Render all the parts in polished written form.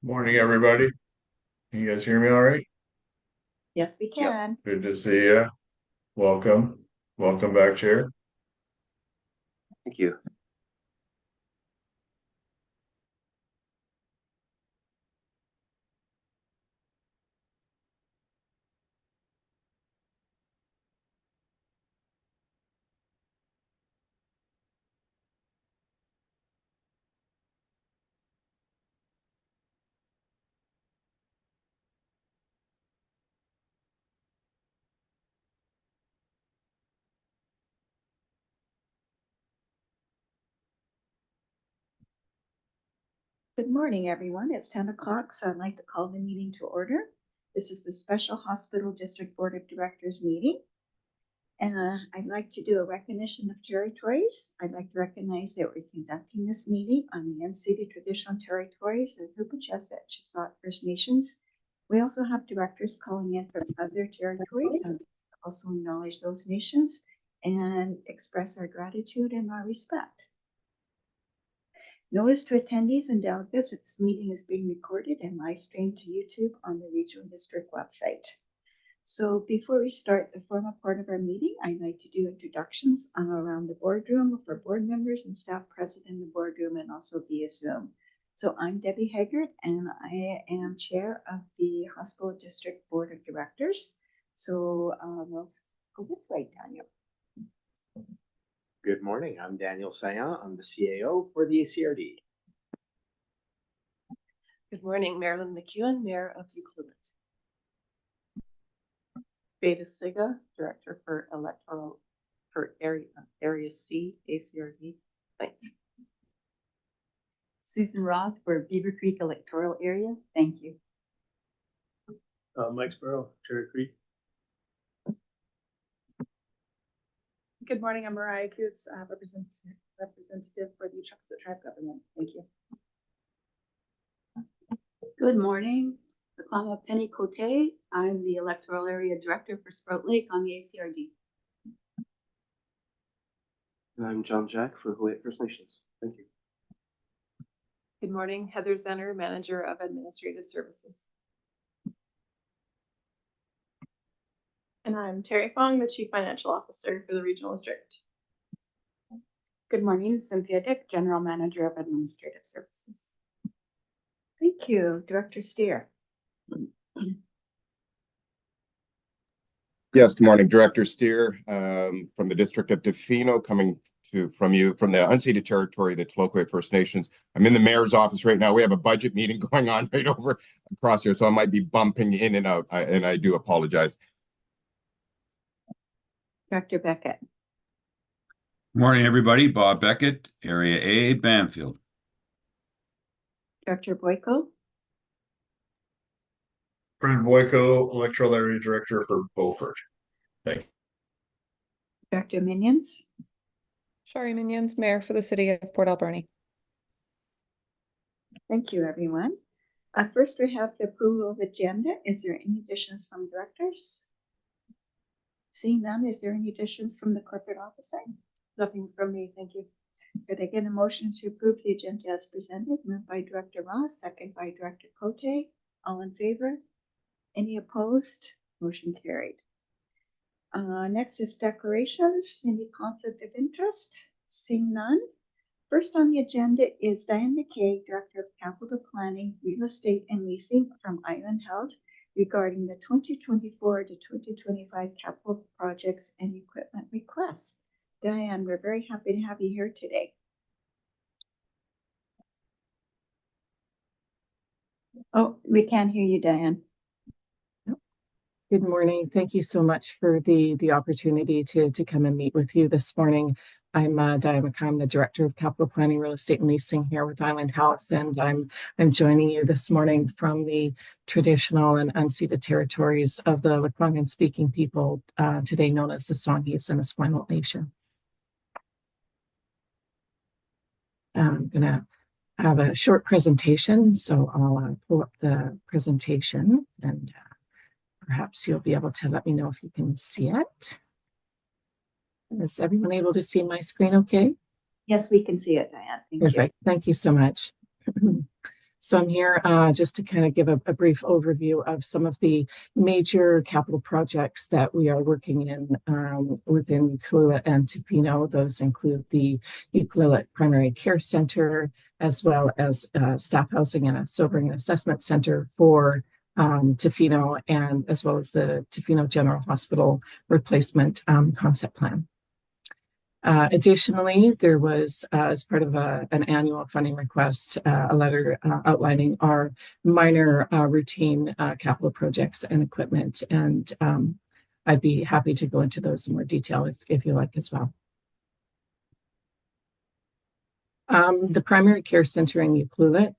Morning, everybody. Can you guys hear me all right? Yes, we can. Good to see you. Welcome. Welcome back, Chair. Thank you. Good morning, everyone. It's 10 o'clock, so I'd like to call the meeting to order. This is the Special Hospital District Board of Directors meeting. I'd like to do a recognition of territories. I'd like to recognize that we're conducting this meeting on the unceded traditional territories of Hupa-Chesed, Chipsot First Nations. We also have directors calling in from other territories and also acknowledge those nations and express our gratitude and our respect. Notice to attendees and delegates that this meeting is being recorded and live streamed to YouTube on the Regional District website. So before we start the formal part of our meeting, I'd like to do introductions around the boardroom for board members and staff present in the boardroom and also via Zoom. So I'm Debbie Haggard and I am chair of the Hospital District Board of Directors. So we'll go this way, Daniel. Good morning. I'm Daniel Sayan. I'm the CAO for the ACRD. Good morning, Marilyn McEwen, Mayor of Euclid. Beta Siga, Director for Electoral for Area C, ACRD. Thanks. Susan Roth for Beaver Creek Electoral Area. Thank you. Mike Sparrow, Cherry Creek. Good morning, I'm Mariah Coots, representative for the Chipsot Tribe Government. Thank you. Good morning, Akama Penny Cote. I'm the Electoral Area Director for Sprout Lake on the ACRD. And I'm John Jack for Hawaiian First Nations. Thank you. Good morning, Heather Zenner, Manager of Administrative Services. And I'm Terry Fong, the Chief Financial Officer for the Regional District. Good morning, Cynthia Dick, General Manager of Administrative Services. Thank you, Director Steer. Yes, good morning, Director Steer from the District of Tofino, coming from the unceded territory, the Tloquet First Nations. I'm in the mayor's office right now. We have a budget meeting going on right over across here, so I might be bumping in and out, and I do apologize. Director Beckett. Morning, everybody. Bob Beckett, Area A, Banfield. Director Boyko. Fred Boyko, Electoral Area Director for Beaufort. Thank you. Director Minions. Shari Minions, Mayor for the City of Port Alberni. Thank you, everyone. First, we have the approval of agenda. Is there any additions from directors? Seeing none, is there any additions from the corporate officer? Nothing from me, thank you. Could I get a motion to approve the agenda as presented? Moved by Director Ross, second by Director Cote. All in favor? Any opposed? Motion carried. Next is declarations. Any conflict of interest? Seeing none. First on the agenda is Diane McKay, Director of Capital Planning, Real Estate and Leasing from Island Health regarding the 2024 to 2025 capital projects and equipment requests. Diane, we're very happy to have you here today. Oh, we can't hear you, Diane. Good morning. Thank you so much for the opportunity to come and meet with you this morning. I'm Diane McKay. I'm the Director of Capital Planning, Real Estate and Leasing here with Island Health, and I'm joining you this morning from the traditional and unceded territories of the Lekwungen speaking people, today known as the Songhees and Esquimalt Nation. I'm going to have a short presentation, so I'll pull up the presentation and perhaps you'll be able to let me know if you can see it. Is everyone able to see my screen okay? Yes, we can see it, Diane. Thank Perfect. you. Thank you so much. So I'm here just to kind of give a brief overview of some of the major capital projects that we are working in within Ucluelet and Tofino. Those include the Ucluelet Primary Care Center, as well as staff housing and a sobering and assessment center for Tofino, and as well as the Tofino General Hospital replacement concept plan. Additionally, there was, as part of an annual funding request, a letter outlining our minor routine capital projects and equipment. And I'd be happy to go into those in more detail if you like as well. The primary care center in Ucluelet.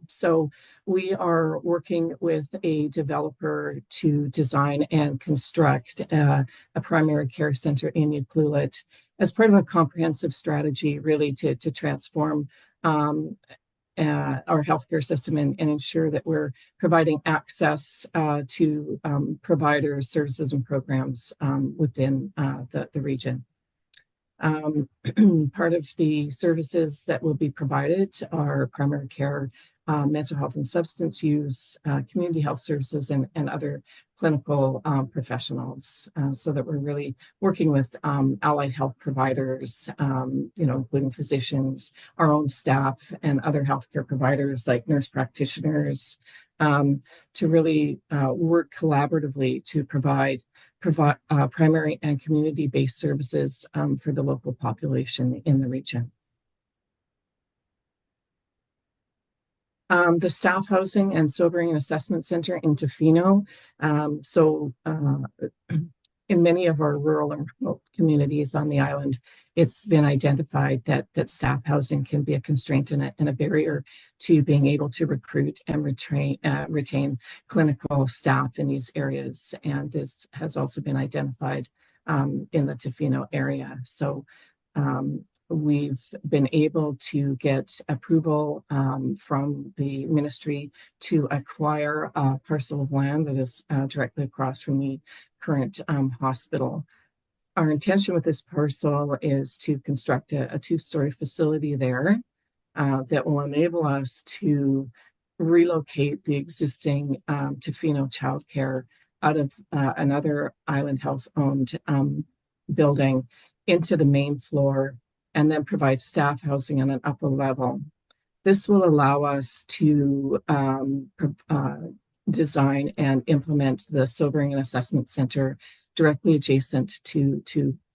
So we are working with a developer to design and construct a primary care center in Ucluelet as part of a comprehensive strategy, really to transform our healthcare system and ensure that we're providing access to providers, services, and programs within the region. Part of the services that will be provided are primary care, mental health and substance use, community health services, and other clinical professionals, so that we're really working with allied health providers, including physicians, our own staff, and other healthcare providers like nurse practitioners, to really work collaboratively to provide primary and community-based services for the local population in the region. The Staff Housing and Sobering and Assessment Center in Tofino. In many of our rural and remote communities on the island, it's been identified that staff housing can be a constraint and a barrier to being able to recruit and retain clinical staff in these areas. And this has also been identified in the Tofino area. So we've been able to get approval from the ministry to acquire a parcel of land that is directly across from the current hospital. Our intention with this parcel is to construct a two-story facility there that will enable us to relocate the existing Tofino childcare out of another Island Health-owned building into the main floor, and then provide staff housing on an upper level. This will allow us to design and implement the Sobering and Assessment Center directly adjacent to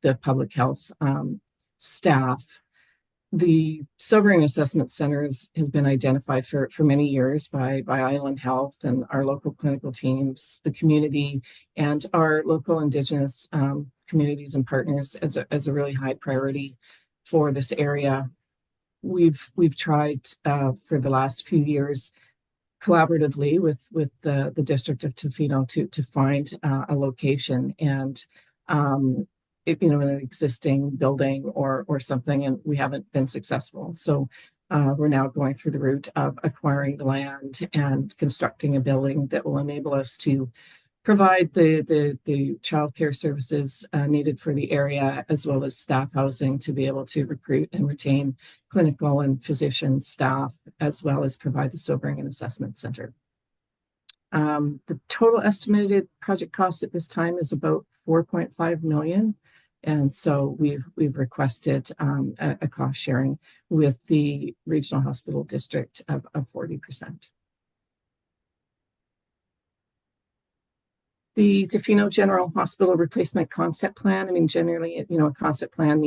the public health staff. The Sobering Assessment Center has been identified for many years by Island Health and our local clinical teams, the community, and our local Indigenous communities and partners as a really high priority for this area. We've tried for the last few years collaboratively with the District of Tofino to find a location and an existing building or something, and we haven't been successful. So we're now going through the route of acquiring the land and constructing a building that will enable us to provide the childcare services needed for the area, as well as staff housing to be able to recruit and retain clinical and physician staff, as well as provide the Sobering and Assessment Center. The total estimated project cost at this time is about $4.5 million. And so we've requested a cost sharing with the Regional Hospital District of 40%. The Tofino General Hospital Replacement Concept Plan. I mean, generally, a concept plan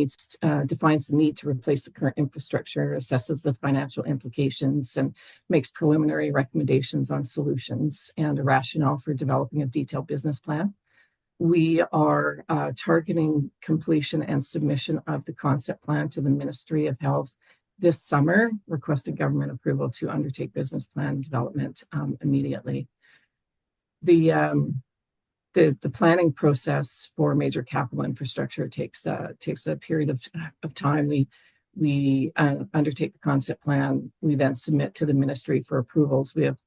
defines the need to replace the current infrastructure, assesses the financial implications, and makes preliminary recommendations on solutions and a rationale for developing a detailed business plan. We are targeting completion and submission of the concept plan to the Ministry of Health this summer, requesting government approval to undertake business plan development immediately. The planning process for major capital infrastructure takes a period of time. We undertake the concept plan. We then submit to the ministry for approvals. We have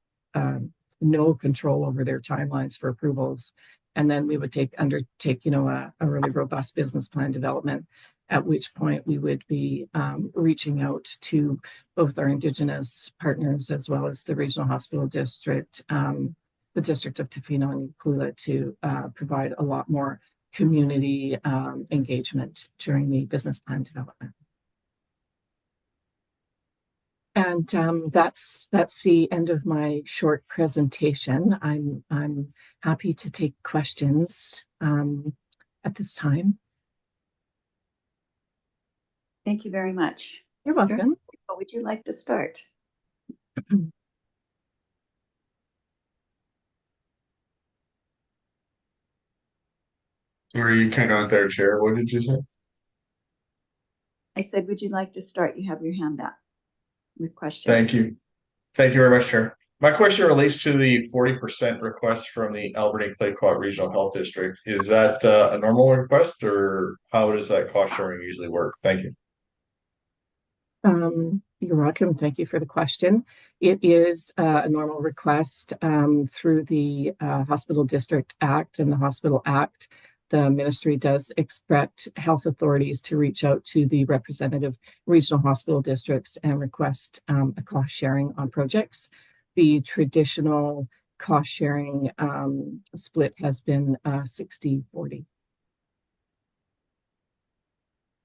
no control over their timelines for approvals, and then we would undertake a really robust business plan development at which point we would be reaching out to both our Indigenous partners as well as the Regional Hospital District, the District of Tofino and Ucluelet, to provide a lot more community engagement during the business plan development. And that's the end of my short presentation. I'm happy to take questions at this time. Thank you very much. You're welcome. What would you like to start? Were you kind of out there, Chair? What did you say? I said, would you like to start? You have your hand up with questions. Thank you. Thank you very much, Chair. My question relates to the 40% request from the Alberni Clayoquot Regional Health District. Is that a normal request, or how does that cost sharing usually work? Thank you. You're welcome. Thank you for the question. It is a normal request through the Hospital District Act and the Hospital Act. The ministry does expect health authorities to reach out to the representative regional hospital districts and request a cost sharing on projects. The traditional cost sharing split has been 60-40.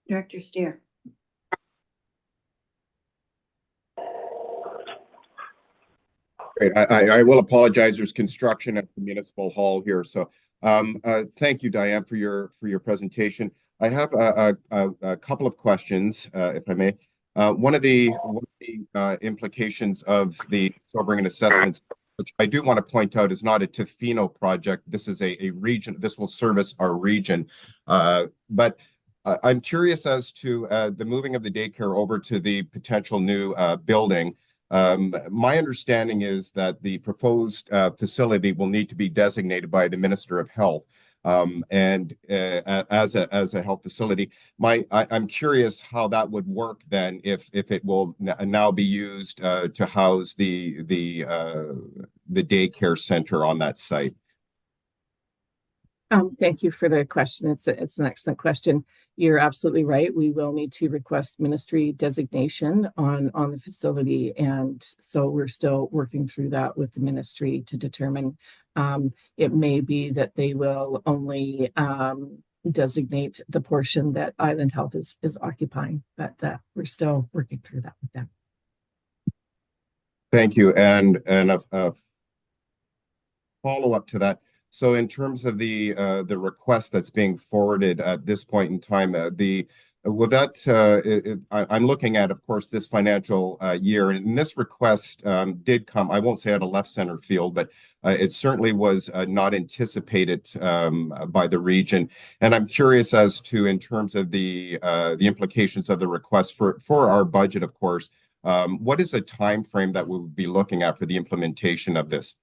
Director Steer. Great. I will apologize. There's construction at the municipal hall here. So thank you, Diane, for your presentation. I have a couple of questions, if I may. One of the implications of the sobering and assessments, which I do want to point out, is not a Tofino project. This is a region. This will service our region. But I'm curious as to the moving of the daycare over to the potential new building. My understanding is that the proposed facility will need to be designated by the Minister of Health and as a health facility. I'm curious how that would work then, if it will now be used to house the daycare center on that site. Thank you for the question. It's an excellent question. You're absolutely right. We will need to request ministry designation on the facility. And so we're still working through that with the ministry to determine. It may be that they will only designate the portion that Island Health is occupying, but we're still working through that with them. Thank you. And a follow-up to that. So in terms of the request that's being forwarded at this point in time, I'm looking at, of course, this financial year, and this request did come, I won't say out of left center field, but it certainly was not anticipated by the region. And I'm curious as to, in terms of the implications of the request for our budget, of course, what is a time frame that we would be looking at for the implementation of this?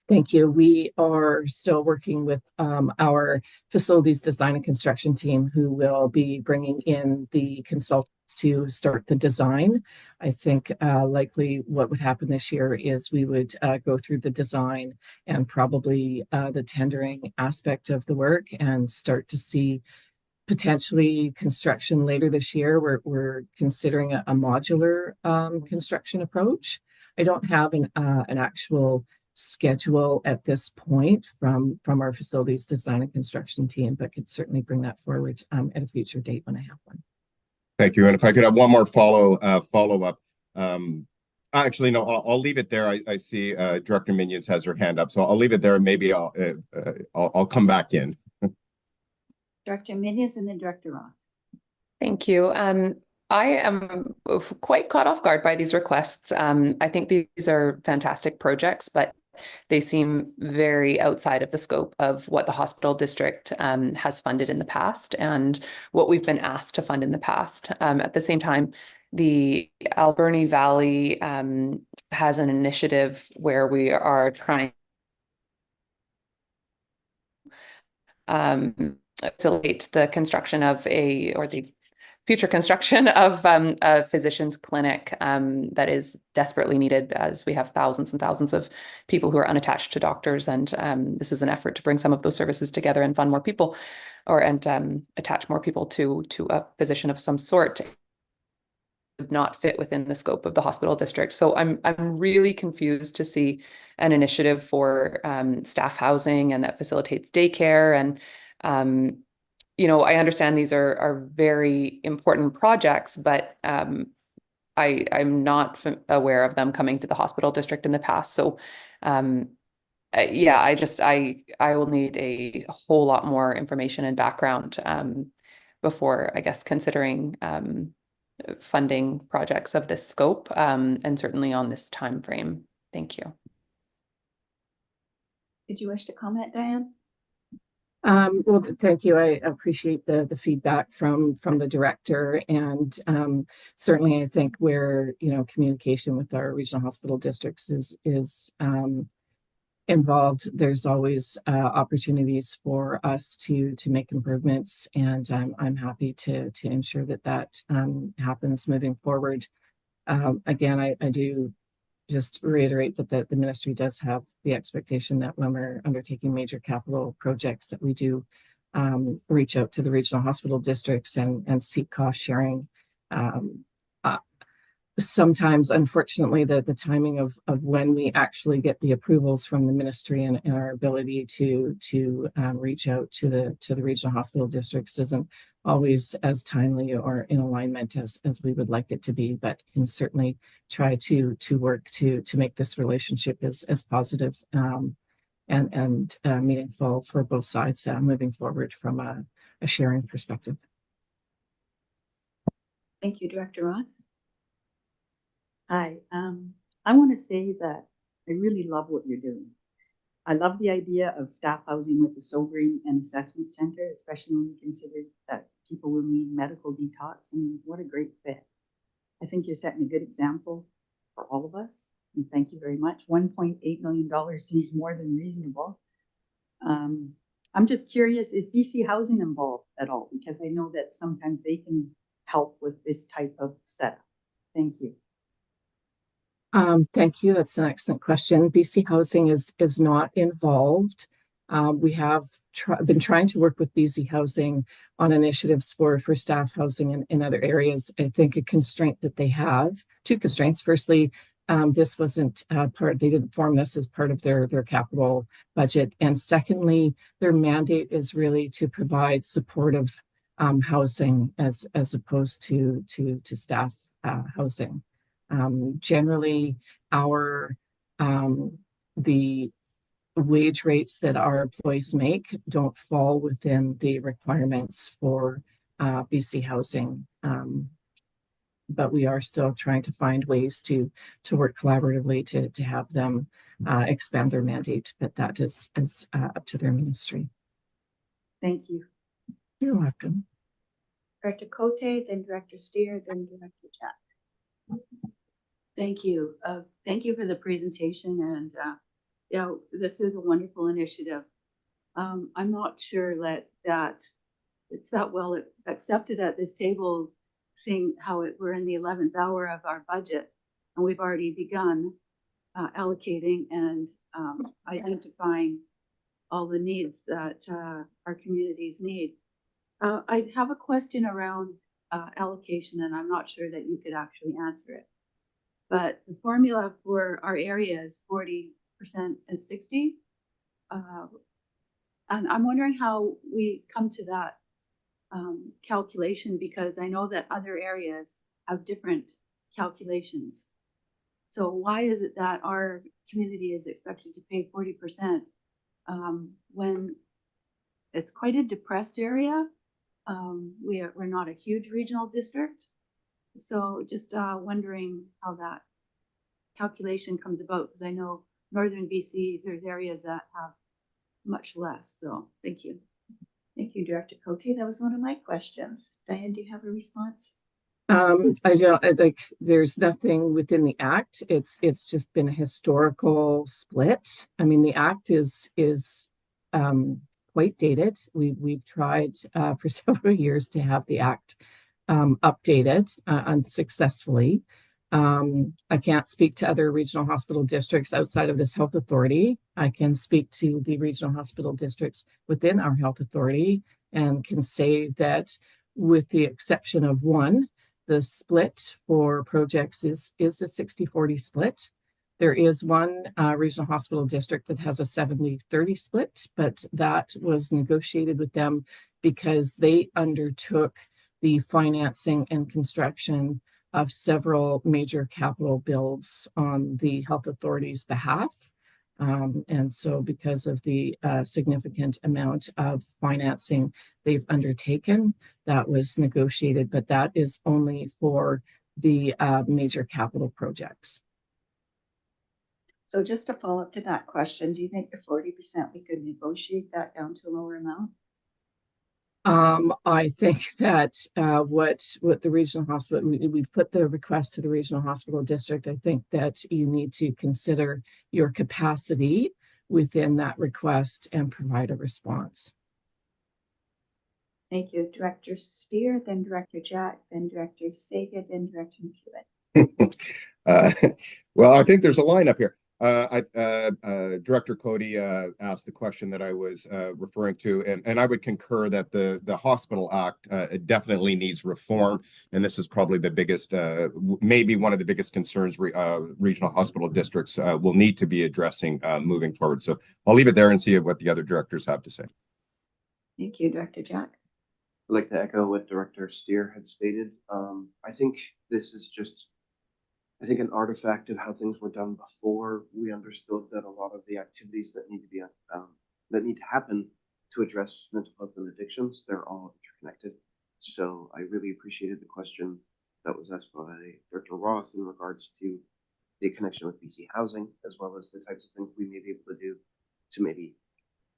Thank you. We are still working with our facilities design and construction team, who will be bringing in the consultants to start the design. I think likely what would happen this year is we would go through the design and probably the tendering aspect of the work and start to see potentially construction later this year. We're considering a modular construction approach. I don't have an actual schedule at this point from our facilities design and construction team, but could certainly bring that forward at a future date when I have one. Thank you. And if I could have one more follow-up. Actually, no, I'll leave it there. I see Director Minions has her hand up, so I'll leave it there. Maybe I'll come back in. Director Minions and then Director Roth. Thank you. I am quite caught off guard by these requests. I think these are fantastic projects, but they seem very outside of the scope of what the hospital district has funded in the past and what we've been asked to fund in the past. At the same time, the Alberni Valley has an initiative where we are trying to facilitate the construction of the future construction of a physician's clinic that is desperately needed, as we have thousands and thousands of people who are unattached to doctors, and this is an effort to bring some of those services together and fund more people, and attach more people to a physician of some sort. Not fit within the scope of the hospital district. So I'm really confused to see an initiative for staff housing and that facilitates daycare. And you know, I understand these are very important projects, but I'm not aware of them coming to the hospital district in the past. So yeah, I will need a whole lot more information and background before, I guess, considering funding projects of this scope, and certainly on this time frame. Thank you. Did you wish to comment, Diane? Well, thank you. I appreciate the feedback from the director, and certainly I think where, you know, communication with our regional hospital districts is involved, there's always opportunities for us to make improvements, and I'm happy to ensure that happens moving forward. Again, I do just reiterate that the ministry does have the expectation that when we're undertaking major capital projects, that we do reach out to the regional hospital districts and seek cost sharing. Sometimes, unfortunately, the timing of when we actually get the approvals from the ministry and our ability to reach out to the regional hospital districts isn't always as timely or in alignment as we would like it to be, but can certainly try to work to make this relationship as positive and meaningful for both sides moving forward from a sharing perspective. Thank you, Director Roth. Hi, I want to say that I really love what you're doing. I love the idea of staff housing with the sobering and assessment center, especially when you consider that people will need medical detox. I mean, what a great fit. I think you're setting a good example for all of us, and thank you very much. $1.8 million seems more than reasonable. I'm just curious, is BC Housing involved at all? Because I know that sometimes they can help with this type of setup. Thank you. Thank you. That's an excellent question. BC Housing is not involved. We have been trying to work with BC Housing on initiatives for staff housing in other areas. I think a constraint that they have, two constraints. Firstly, this wasn't they didn't form this as part of their capital budget. And secondly, their mandate is really to provide supportive housing as opposed to staff housing. Generally, the wage rates that our employees make don't fall within the requirements for BC Housing, but we are still trying to find ways to work collaboratively to have them expand their mandate, but that is up to their ministry. Thank you. You're welcome. Director Cote, then Director Steer, then Director Chat. Thank you. Thank you for the presentation, and yeah, this is a wonderful initiative. I'm not sure that it's that well accepted at this table, seeing how we're in the 11th hour of our budget, and we've already begun allocating and identifying all the needs that our communities need. I have a question around allocation, and I'm not sure that you could actually answer it. But the formula for our area is 40% and 60%. And I'm wondering how we come to that calculation, because I know that other areas have different calculations. So why is it that our community is expected to pay 40% when it's quite a depressed area? We're not a huge regional district. So just wondering how that calculation comes about, because I know northern BC, there's areas that have much less. So thank you. Thank you, Director Cote. That was one of my questions. Diane, do you have a response? I don't like. There's nothing within the act. It's just been a historical split. I mean, the act is quite dated. We've tried for several years to have the act updated unsuccessfully. I can't speak to other regional hospital districts outside of this health authority. I can speak to the regional hospital districts within our health authority and can say that with the exception of one, the split for projects is a 60-40 split. There is one regional hospital district that has a 70-30 split, but that was negotiated with them because they undertook the financing and construction of several major capital builds on the health authority's behalf. And so because of the significant amount of financing they've undertaken, that was negotiated, but that is only for the major capital projects. So just to follow up to that question, do you think the 40% we could negotiate that down to a lower amount? I think that what the regional hospital, we've put the request to the regional hospital district. I think that you need to consider your capacity within that request and provide a response. Thank you, Director Steer, then Director Jack, then Director Sega, then Director McEwen. Well, I think there's a line up here. Director Cody asked the question that I was referring to, and I would concur that the Hospital Act definitely needs reform, and this is probably the biggest, maybe one of the biggest concerns regional hospital districts will need to be addressing moving forward. So I'll leave it there and see what the other directors have to say. Thank you, Director Jack. I'd like to echo what Director Steer had stated. I think this is just an artifact of how things were done before. We understood that a lot of the activities that need to be that need to happen to address mental health and addictions, they're all interconnected. So I really appreciated the question that was asked by Director Roth in regards to the connection with BC Housing, as well as the types of things we may be able to do to maybe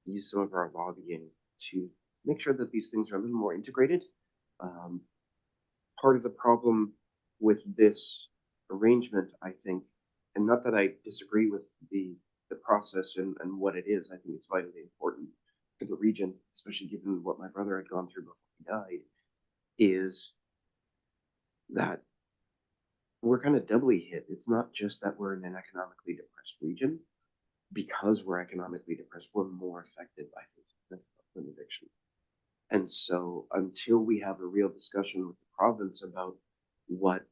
use some of our lobbying to make sure that these things are a little more integrated. Part of the problem with this arrangement, I think, and not that I disagree with the process and what it is, I think it's vitally important for the region, especially given what my brother had gone through before he died, is that we're kind of doubly hit. It's not just that we're in an economically depressed region. Because we're economically depressed, we're more affected by things like mental health and addiction. And so until we have a real discussion with the province about what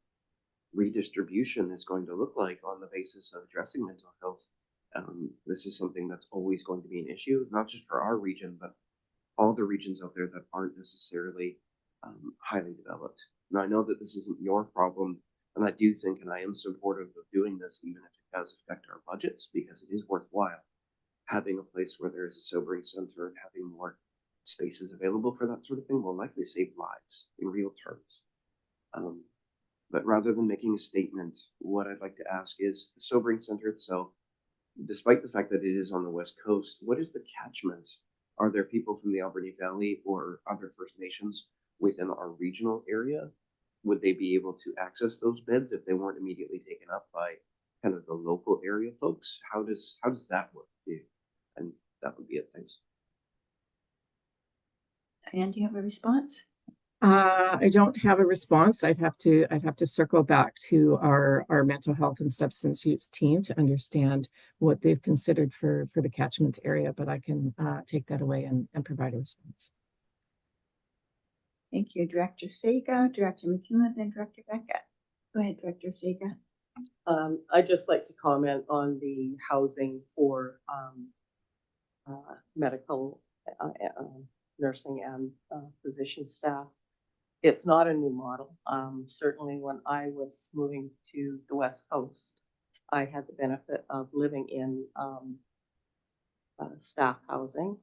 redistribution is going to look like on the basis of addressing mental health, this is something that's always going to be an issue, not just for our region, but all the regions out there that aren't necessarily highly developed. Now, I know that this isn't your problem, and I do think, and I am supportive of doing this, even if it does affect our budgets, because it is worthwhile having a place where there is a sobering center and having more spaces available for that sort of thing will likely save lives in real terms. But rather than making a statement, what I'd like to ask is the sobering center itself, despite the fact that it is on the West Coast, what is the catchment? Are there people from the Alberni Valley or other First Nations within our regional area? Would they be able to access those beds if they weren't immediately taken up by kind of the local area folks? How does that work? And that would be it. Thanks. Diane, do you have a response? I don't have a response. I'd have to circle back to our mental health and substance use team to understand what they've considered for the catchment area, but I can take that away and provide a response. Thank you, Director Sega, Director McEwen, then Director Beckett. Go ahead, Director Sega. I'd just like to comment on the housing for medical, nursing and physician staff. It's not a new model. Certainly when I was moving to the West Coast, I had the benefit of living in staff housing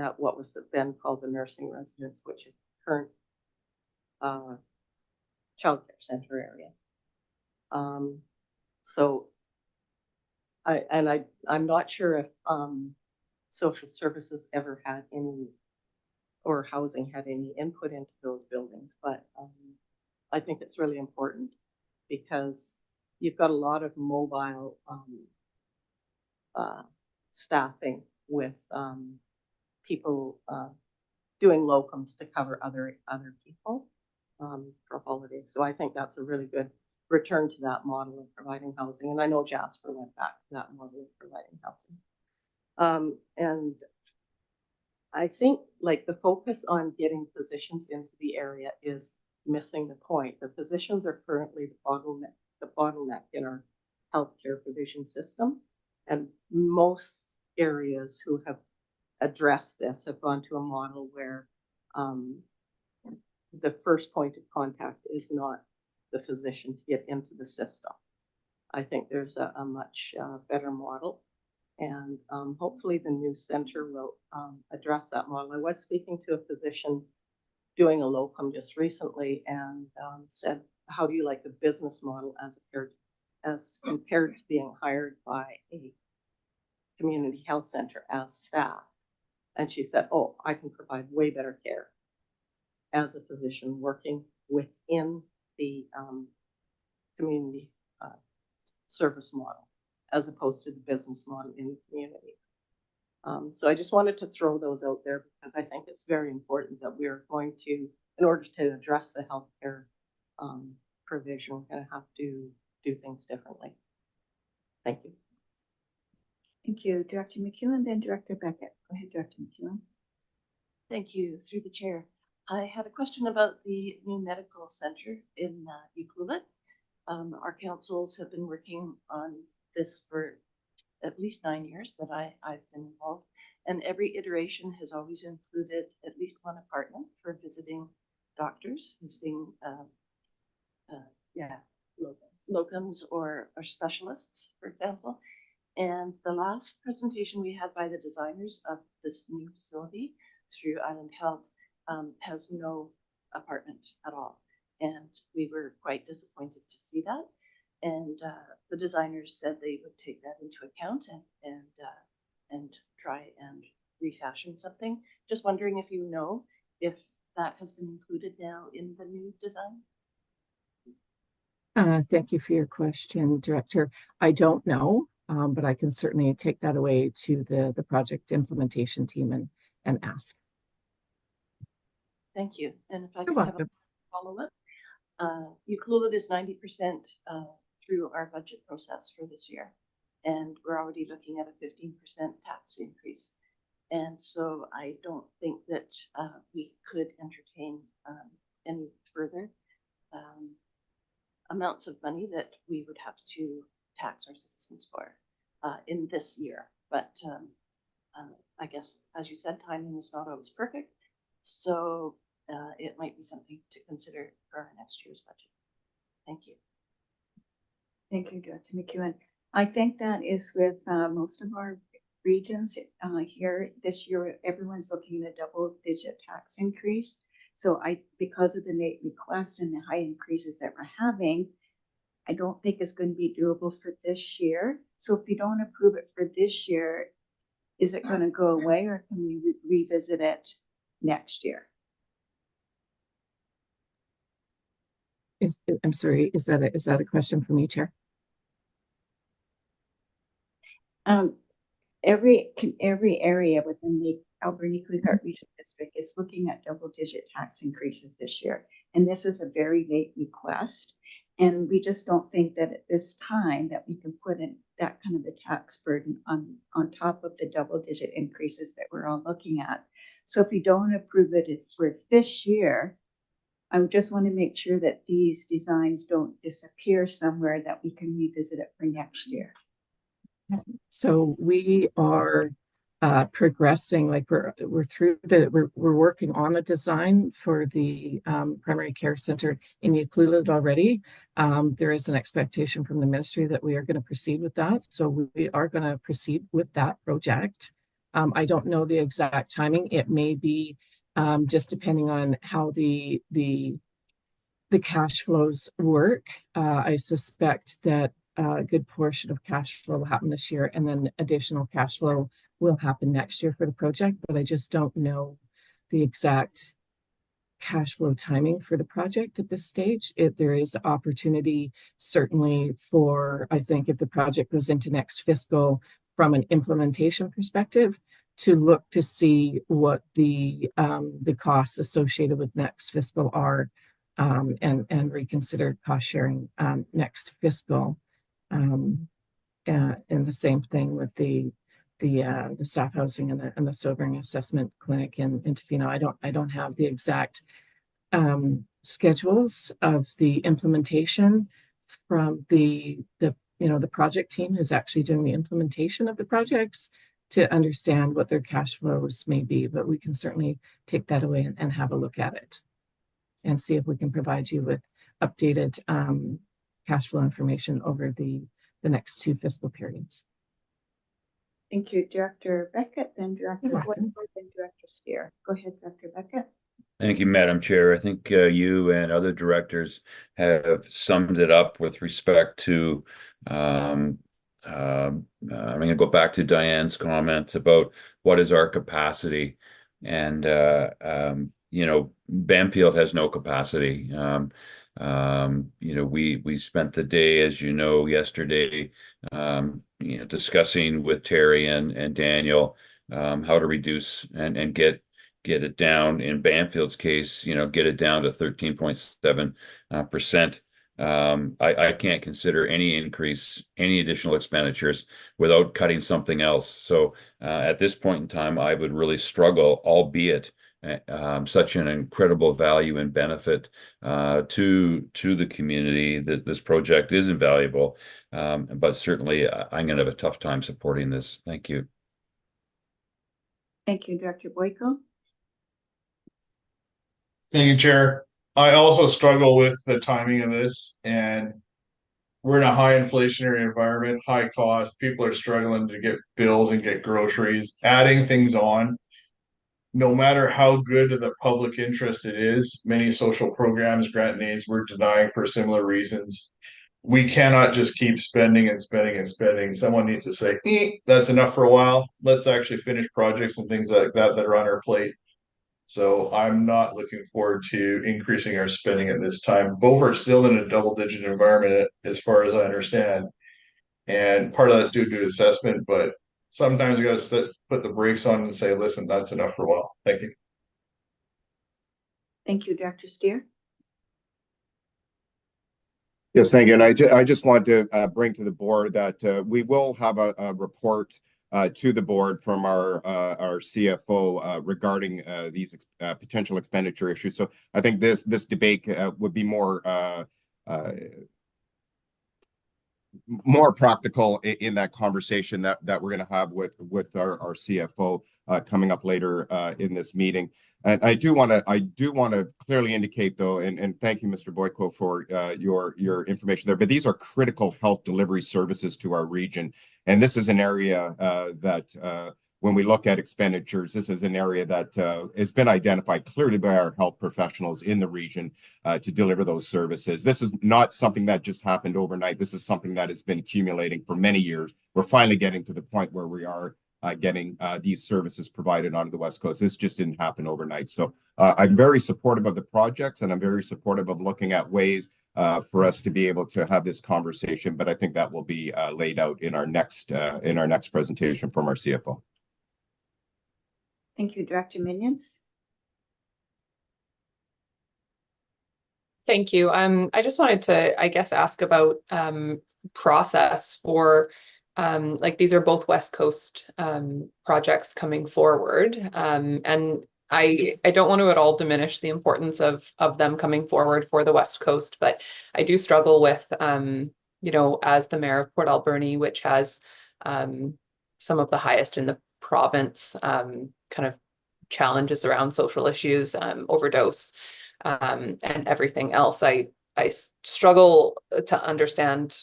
at what was then called the nursing residence, which is current child care center area. So I'm not sure if social services ever had any, or housing had any input into those buildings, but I think it's really important because you've got a lot of mobile staffing with people doing locums to cover other people. for holidays. So I think that's a really good return to that model of providing housing. And I know Jasper went back to that model of providing housing. And I think like the focus on getting physicians into the area is missing the point. The physicians are currently the bottleneck in our healthcare provision system. And most areas who have addressed this have gone to a model where the first point of contact is not the physician to get into the system. I think there's a much better model, and hopefully the new center will address that model. I was speaking to a physician doing a locum just recently and said, how do you like the business model as compared to being hired by a community health center as staff? And she said, oh, I can provide way better care as a physician working within the community service model, as opposed to the business model in the community. So I just wanted to throw those out there because I think it's very important that we're going to, in order to address the healthcare provision, we're going to have to do things differently. Thank you. Thank you, Director McEwen, then Director Beckett. Go ahead, Director McEwen. Thank you, through the chair. I had a question about the new medical center in Ucluelet. Our councils have been working on this for at least 9 years that I've been involved, and every iteration has always included at least one apartment for visiting doctors, visiting locums or specialists, for example. And the last presentation we had by the designers of this new facility through Island Health has no apartment at all. And we were quite disappointed to see that. And the designers said they would take that into account and try and refashion something. Just wondering if you know if that has been included now in the new design. Thank you for your question, Director. I don't know, but I can certainly take that away to the project implementation team and ask. Thank you. And if I You're could have a welcome. follow-up. Ucluelet is 90% through our budget process for this year, and we're already looking at a 15% tax increase. And so I don't think that we could entertain any further amounts of money that we would have to tax our citizens for in this year. But I guess, as you said, timing is not always perfect. So it might be something to consider for our next year's budget. Thank you. Thank you, Director McEwen. I think that is with most of our regions here this year. Everyone's looking at a double-digit tax increase. So because of the late request and the high increases that we're having, I don't think it's going to be doable for this year. So if we don't approve it for this year, is it going to go away, or can we revisit it next year? I'm sorry, is that a question for me, Chair? Every area within the Alberni-Equine Regional District is looking at double-digit tax increases this year. And this is a very late request. And we just don't think that at this time that we can put in that kind of a tax burden on top of the double-digit increases that we're all looking at. So if we don't approve it for this year, I would just want to make sure that these designs don't disappear somewhere, that we can revisit it for next year. So we are progressing, like we're through we're working on the design for the primary care center in Ucluelet already. There is an expectation from the ministry that we are going to proceed with that. So we are going to proceed with that project. I don't know the exact timing. It may be just depending on how the cash flows work. I suspect that a good portion of cash flow will happen this year, and then additional cash flow will happen next year for the project, but I just don't know the exact cash flow timing for the project at this stage. There is opportunity certainly for, I think, if the project goes into next fiscal from an implementation perspective, to look to see what the costs associated with next fiscal are and reconsider cost sharing next fiscal. And the same thing with the staff housing and the sobering assessment clinic in Tofino. I don't have the exact schedules of the implementation from the project team who's actually doing the implementation of the projects to understand what their cash flows may be, but we can certainly take that away and have a look at it and see if we can provide you with updated cash flow information over the next 2 fiscal periods. Thank you, Director Beckett, then Director Whitmore, then Director Steer. Go ahead, Director Beckett. Thank you, Madam Chair. I think you and other directors have summed it up with respect to I'm going to go back to Diane's comments about what is our capacity, and Bamfield has no capacity. We spent the day, as you know, yesterday, discussing with Terry and Daniel how to reduce and get it down. In Bamfield's case, get it down to 13.7%. I can't consider any additional expenditures without cutting something else. So at this point in time, I would really struggle, albeit such an incredible value and benefit to the community that this project is invaluable. But certainly I'm going to have a tough time supporting this. Thank you. Thank you, Director Boyko. Thank you, Chair. I also struggle with the timing of this, and we're in a high inflationary environment, high cost. People are struggling to get bills and get groceries. Adding things on, no matter how good of the public interest it is, many social programs, grant needs, we're denying for similar reasons. We cannot just keep spending and spending and spending. Someone needs to say, that's enough for a while. Let's actually finish projects and things like that are on our plate. So I'm not looking forward to increasing our spending at this time. Beaufort's still in a double-digit environment, as far as I understand. And part of that's due to assessment, but sometimes you got to put the brakes on and say, listen, that's enough for a while. Thank you. Thank you, Director Steer. Yes, thank you. And I just want to bring to the board that we will have a report to the board from our CFO regarding these potential expenditure issues. So I think this debate would be more practical in that conversation that we're going to have with our CFO coming up later in this meeting. And I do want to clearly indicate, though, and thank you, Mr. Boyko, for your information there. But these are critical health delivery services to our region, and this is an area that when we look at expenditures, this is an area that has been identified clearly by our health professionals in the region to deliver those services. This is not something that just happened overnight. This is something that has been accumulating for many years. We're finally getting to the point where we are getting these services provided on the West Coast. This just didn't happen overnight. So I'm very supportive of the projects, and I'm very supportive of looking at ways for us to be able to have this conversation. But I think that will be laid out in our next presentation from our CFO. Thank you, Director Minions. Thank you. I just wanted to, I guess, ask about process for like these are both West Coast projects coming forward, and I don't want to at all diminish the importance of them coming forward for the West Coast, but I do struggle with as the mayor of Port Alberni, which has some of the highest in the province kind of challenges around social issues, overdose, and everything else. I struggle to understand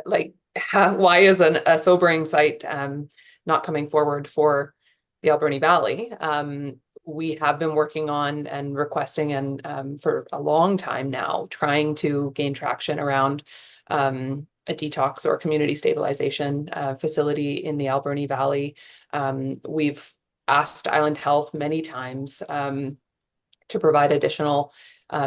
why is a sobering site not coming forward for the Alberni Valley. We have been working on and requesting and for a long time now, trying to gain traction around a detox or community stabilization facility in the Alberni Valley. We've asked Island Health many times to provide additional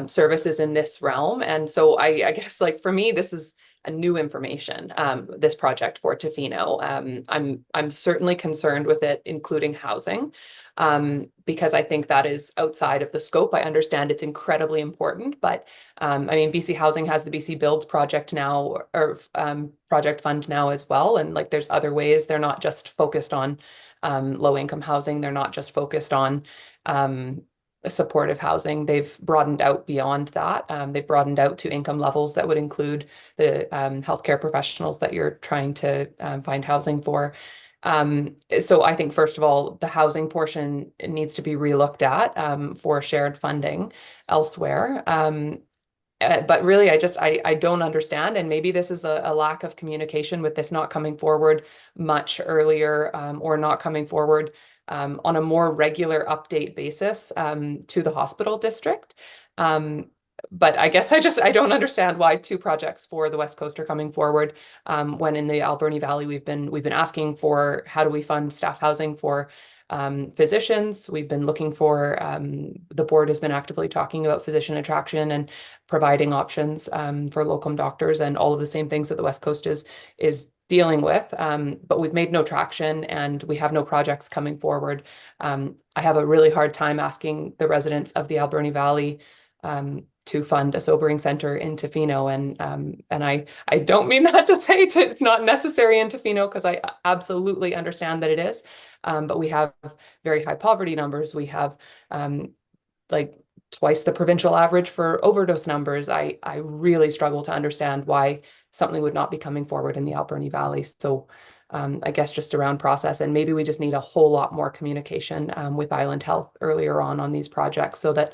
services in this realm. And so I guess, like, for me, this is new information, this project for Tofino. I'm certainly concerned with it, including housing, because I think that is outside of the scope. I understand it's incredibly important, but I mean, BC Housing has the BC Builds project now, or project fund now as well. And like, there's other ways. They're not just focused on low income housing. They're not just focused on supportive housing. They've broadened out beyond that. They've broadened out to income levels that would include the healthcare professionals that you're trying to find housing for. So I think, first of all, the housing portion needs to be relooked at for shared funding elsewhere. But really, I don't understand, and maybe this is a lack of communication with this not coming forward much earlier, or not coming forward on a more regular update basis to the hospital district. But I guess I don't understand why 2 projects for the West Coast are coming forward when in the Alberni Valley we've been asking for how do we fund staff housing for physicians. We've been looking for, the board has been actively talking about physician attraction and providing options for locum doctors and all of the same things that the West Coast is dealing with, but we've made no traction and we have no projects coming forward. I have a really hard time asking the residents of the Alberni Valley to fund a sobering center in Tofino, and I don't mean that to say it's not necessary in Tofino, because I absolutely understand that it is, but we have very high poverty numbers. We have like twice the provincial average for overdose numbers. I really struggle to understand why something would not be coming forward in the Alberni Valley. So I guess just around process, and maybe we just need a whole lot more communication with Island Health earlier on these projects, so that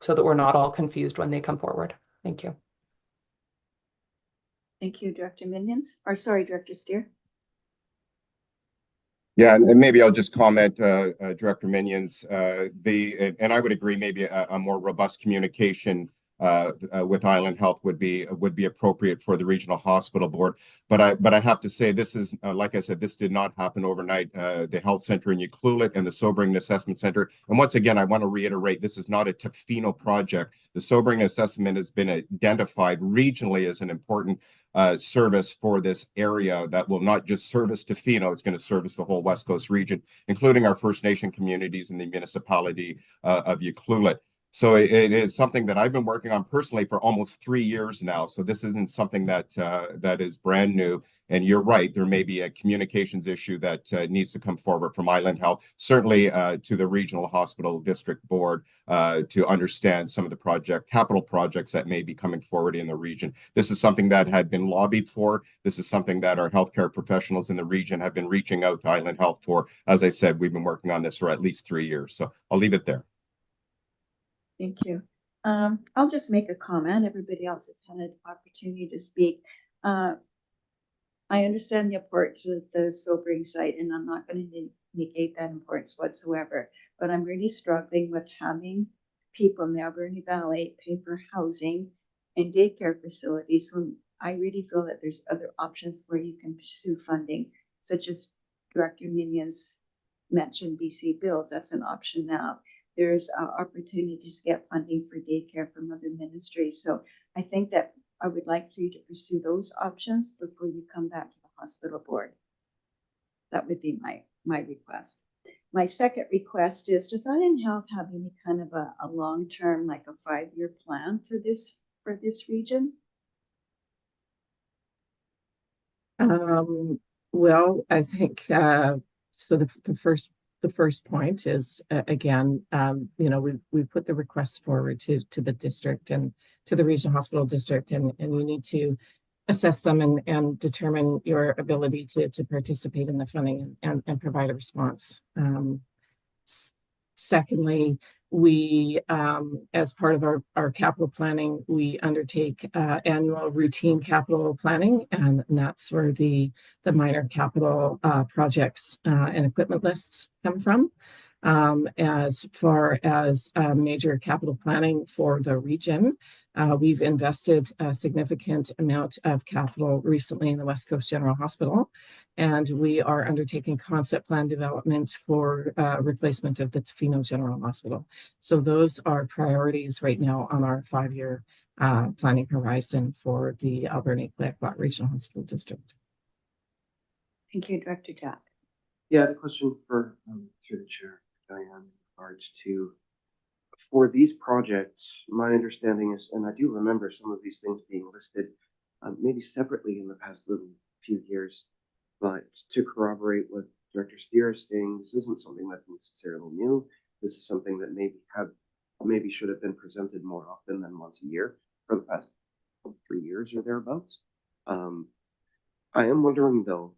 so that we're not all confused when they come forward. Thank you. Thank you, Director Minions, or sorry, Director Steer. Yeah, and maybe I'll just comment, Director Minions, and I would agree, maybe a more robust communication with Island Health would be appropriate for the regional hospital board. But I have to say, this is like I said, this did not happen overnight. The health center in Ucluelet and the Sobering Assessment Center, and once again, I want to reiterate, this is not a Tofino project. The Sobering Assessment has been identified regionally as an important service for this area that will not just service Tofino, it's going to service the whole West Coast region, including our First Nation communities in the municipality of Ucluelet. So it is something that I've been working on personally for almost 3 years now. So this isn't something that is brand new. And you're right, there may be a communications issue that needs to come forward from Island Health, certainly to the Regional Hospital District Board to understand some of the capital projects that may be coming forward in the region. This is something that had been lobbied for. This is something that our healthcare professionals in the region have been reaching out to Island Health for. As I said, we've been working on this for at least 3 years. So I'll leave it there. Thank you. I'll just make a comment. Everybody else has had an opportunity to speak. I understand the importance of the sobering site, and I'm not going to negate that importance whatsoever, but I'm really struggling with having people in the Alberni Valley pay for housing and daycare facilities when I really feel that there's other options where you can pursue funding, such as Director Minions mentioned BC Builds. That's an option now. There's opportunities to get funding for daycare from other ministries. So I think that I would like for you to pursue those options before you come back to the hospital board. That would be my request. My second request is, does Island Health have any kind of a long-term, like a 5-year plan for this region? Well, I think so. The first point is again, we put the requests forward to the district and to the regional hospital district, and you need to assess them and determine your ability to participate in the funding and provide a response. Secondly, we, as part of our capital planning, we undertake annual routine capital planning, and that's where the minor capital projects and equipment lists come from. As far as major capital planning for the region, we've invested a significant amount of capital recently in the West Coast General Hospital, and we are undertaking concept plan development for replacement of the Tofino General Hospital. So those are priorities right now on our 5-year planning horizon for the Alberni-Clayoquot Regional Hospital District. Thank you, Director Jack. Yeah, I had a question for, through the chair, Diane, in regards to, for these projects, my understanding is, and I do remember some of these things being listed, maybe separately in the past little few years, but to corroborate what Director Steer is saying, this isn't something that's necessarily new. This is something that maybe should have been presented more often than once a year for the past 3 years or thereabouts. I am wondering though,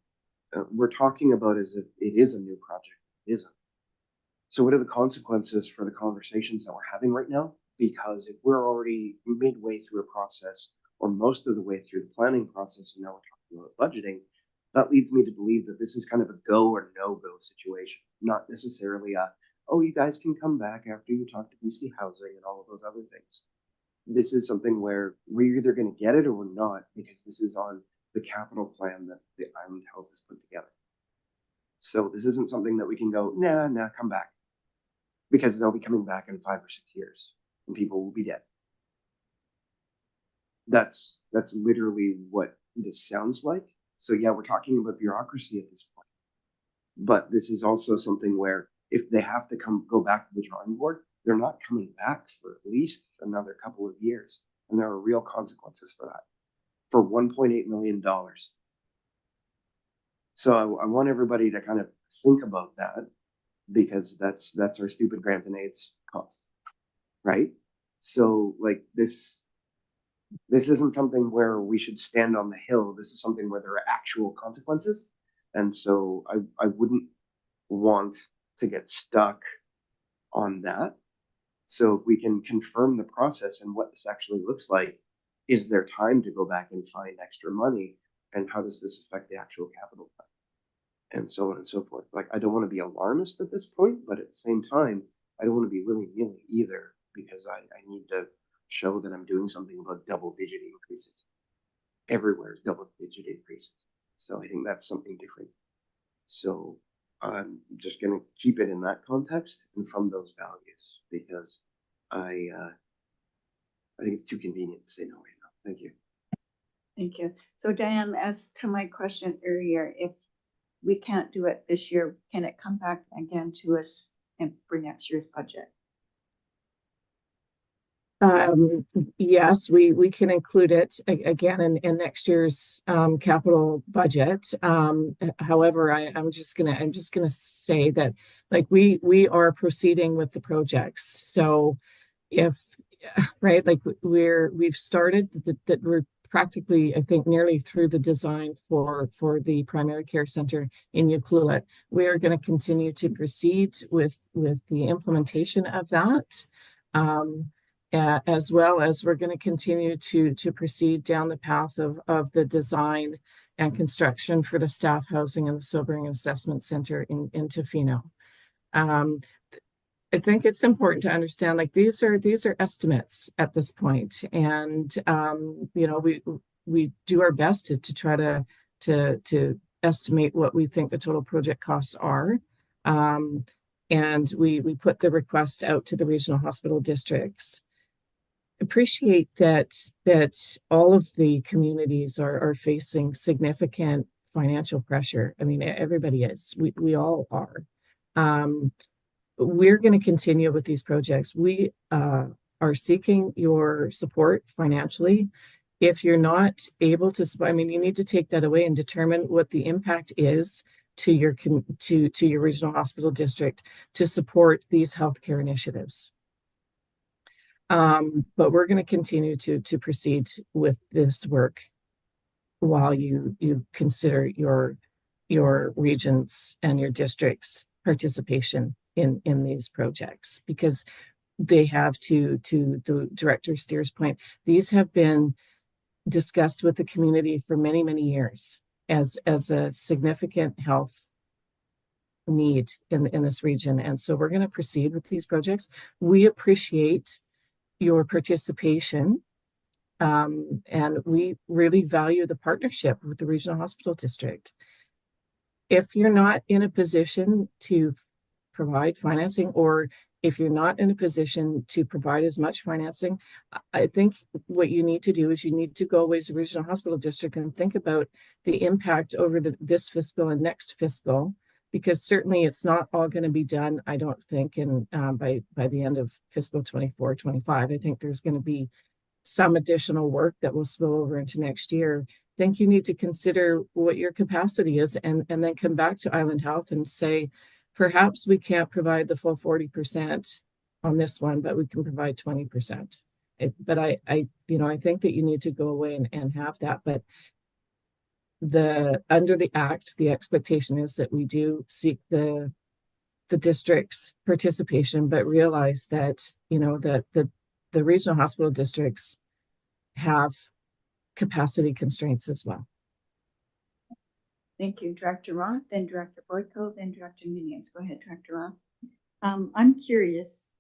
we're talking about as if it is a new project. It isn't. So what are the consequences for the conversations that we're having right now? Because if we're already midway through a process or most of the way through the planning process and now we're talking about budgeting, that leads me to believe that this is kind of a go or no-go situation, not necessarily a, oh, you guys can come back after you talk to BC Housing and all of those other things. This is something where we're either going to get it or we're not, because this is on the capital plan that the Island Health has put together. So this isn't something that we can go, nah, come back. Because they'll be coming back in 5 or 6 years and people will be dead. That's literally what this sounds like. So yeah, we're talking about bureaucracy at this point. But this is also something where if they have to go back to the drawing board, they're not coming back for at least another couple of years. And there are real consequences for that. For $1.8 million. So I want everybody to kind of think about that, because that's our stupid grant and aids cost, right? So like this isn't something where we should stand on the hill. This is something where there are actual consequences. And so I wouldn't want to get stuck on that. So if we can confirm the process and what this actually looks like, is there time to go back and find extra money? And how does this affect the actual capital plan? And so on and so forth. Like, I don't want to be alarmist at this point, but at the same time, I don't want to be willy-nilly either, because I need to show that I'm doing something about double-digit increases. Everywhere is double-digit increases. So I think that's something different. So I'm just going to keep it in that context and from those values, because I think it's too convenient to say no right now. Thank you. Thank you. So Diane, as to my question earlier, if we can't do it this year, can it come back again to us and for next year's budget? Yes, we can include it again in next year's capital budget. However, I'm just gonna say that like we are proceeding with the projects. So if right, like we've started that we're practically, I think, nearly through the design for the primary care center in Ucluelet. We are going to continue to proceed with the implementation of that. As well as we're going to continue to proceed down the path of the design and construction for the staff housing and the sobering assessment center in Tofino. I think it's important to understand, like, these are estimates at this point, and you know, we do our best to try to estimate what we think the total project costs are, and we put the request out to the regional hospital districts. Appreciate that all of the communities are facing significant financial pressure. I mean, everybody is. We all are. We're going to continue with these projects. We are seeking your support financially. If you're not able to, I mean, you need to take that away and determine what the impact is to your to your regional hospital district to support these healthcare initiatives. But we're going to continue to proceed with this work while you consider your regions and your districts' participation in these projects, because they have to the Director Steer's point, these have been discussed with the community for many years as a significant health need in this region. And so we're going to proceed with these projects. We appreciate your participation, and we really value the partnership with the regional hospital district. If you're not in a position to provide financing, or if you're not in a position to provide as much financing, I think what you need to do is you need to go away as a regional hospital district and think about the impact over this fiscal and next fiscal, because certainly it's not all going to be done, I don't think, in by the end of fiscal 24-25. I think there's going to be some additional work that will spill over into next year. I think you need to consider what your capacity is and then come back to Island Health and say, perhaps we can't provide the full 40% on this one, but we can provide 20%. But I think that you need to go away and have that. But under the act, the expectation is that we do seek the district's participation, but realize that, that the regional hospital districts have capacity constraints as well. Thank you, Director Roth, then Director Boyko, then Director Muniz. Go ahead, Director Roth. I'm curious,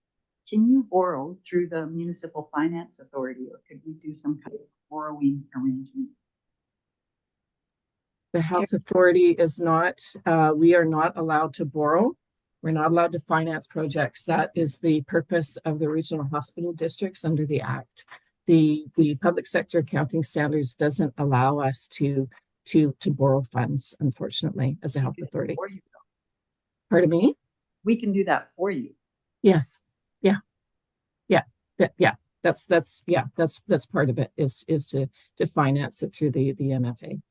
can you borrow through the Municipal Finance Authority, or could we do some kind of borrowing arrangement? The health authority is not, we are not allowed to borrow. We're not allowed to finance projects. That is the purpose of the regional hospital districts under the Act. The public sector accounting standards doesn't allow us to borrow funds, unfortunately, as a health authority. Pardon me? We can do that for you. Yes. Yeah. That's part of it is to finance it through the MFA.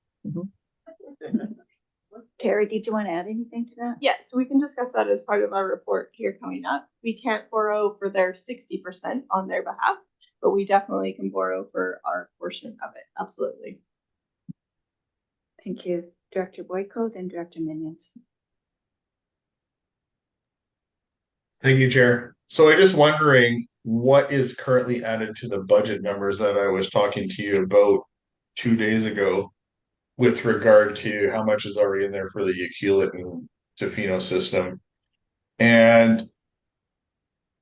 Terry, did you want to add anything to that? Yeah, so we can discuss that as part of our report here coming up. We can't borrow for their 60% on their behalf, but we definitely can borrow for our portion of it. Absolutely. Thank you. Director Boyko, then Director Muniz. Thank you, Chair. So I'm just wondering what is currently added to the budget numbers that I was talking to you about 2 days ago with regard to how much is already in there for the Ucluelet and Tofino system. And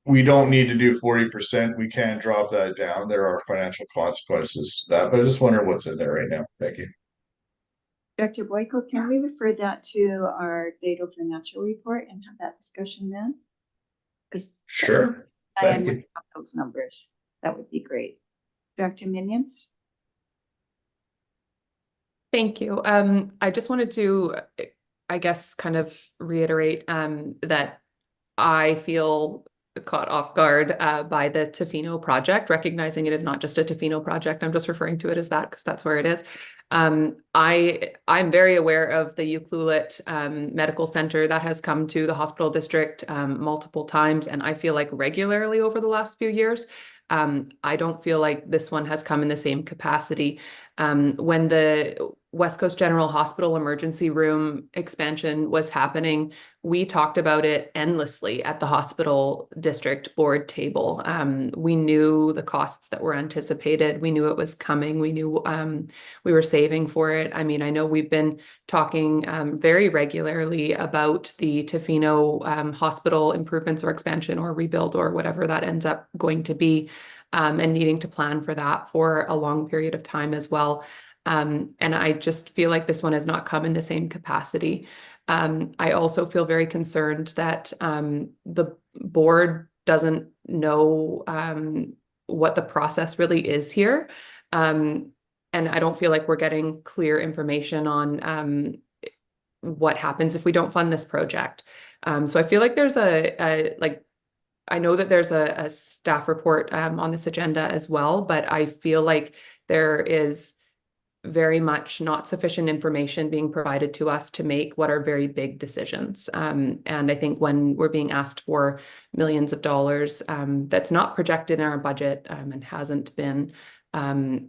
we don't need to do 40%. We can drop that down. There are financial consequences to that, but I just wonder what's in there right now. Thank you. Director Boyko, can we refer that to our data financial report and have that discussion then? Sure. Thank you. Those numbers. That would be great. Director Muniz. Thank you. I just wanted to, I guess, kind of reiterate that I feel caught off guard by the Tofino project, recognizing it is not just a Tofino project. I'm just referring to it as that because that's where it is. I'm very aware of the Ucluelet Medical Center that has come to the hospital district multiple times, and I feel like regularly over the last few years. I don't feel like this one has come in the same capacity. When the West Coast General Hospital emergency room expansion was happening, we talked about it endlessly at the hospital district board table. We knew the costs that were anticipated. We knew it was coming. We knew we were saving for it. I mean, I know we've been talking very regularly about the Tofino hospital improvements or expansion or rebuild or whatever that ends up going to be, and needing to plan for that for a long period of time as well. And I just feel like this one has not come in the same capacity. I also feel very concerned that the board doesn't know what the process really is here. And I don't feel like we're getting clear information on what happens if we don't fund this project. So I feel like there's I know that there's a staff report on this agenda as well, but I feel like there is very much not sufficient information being provided to us to make what are very big decisions. And I think when we're being asked for millions of dollars, that's not projected in our budget and hasn't been, I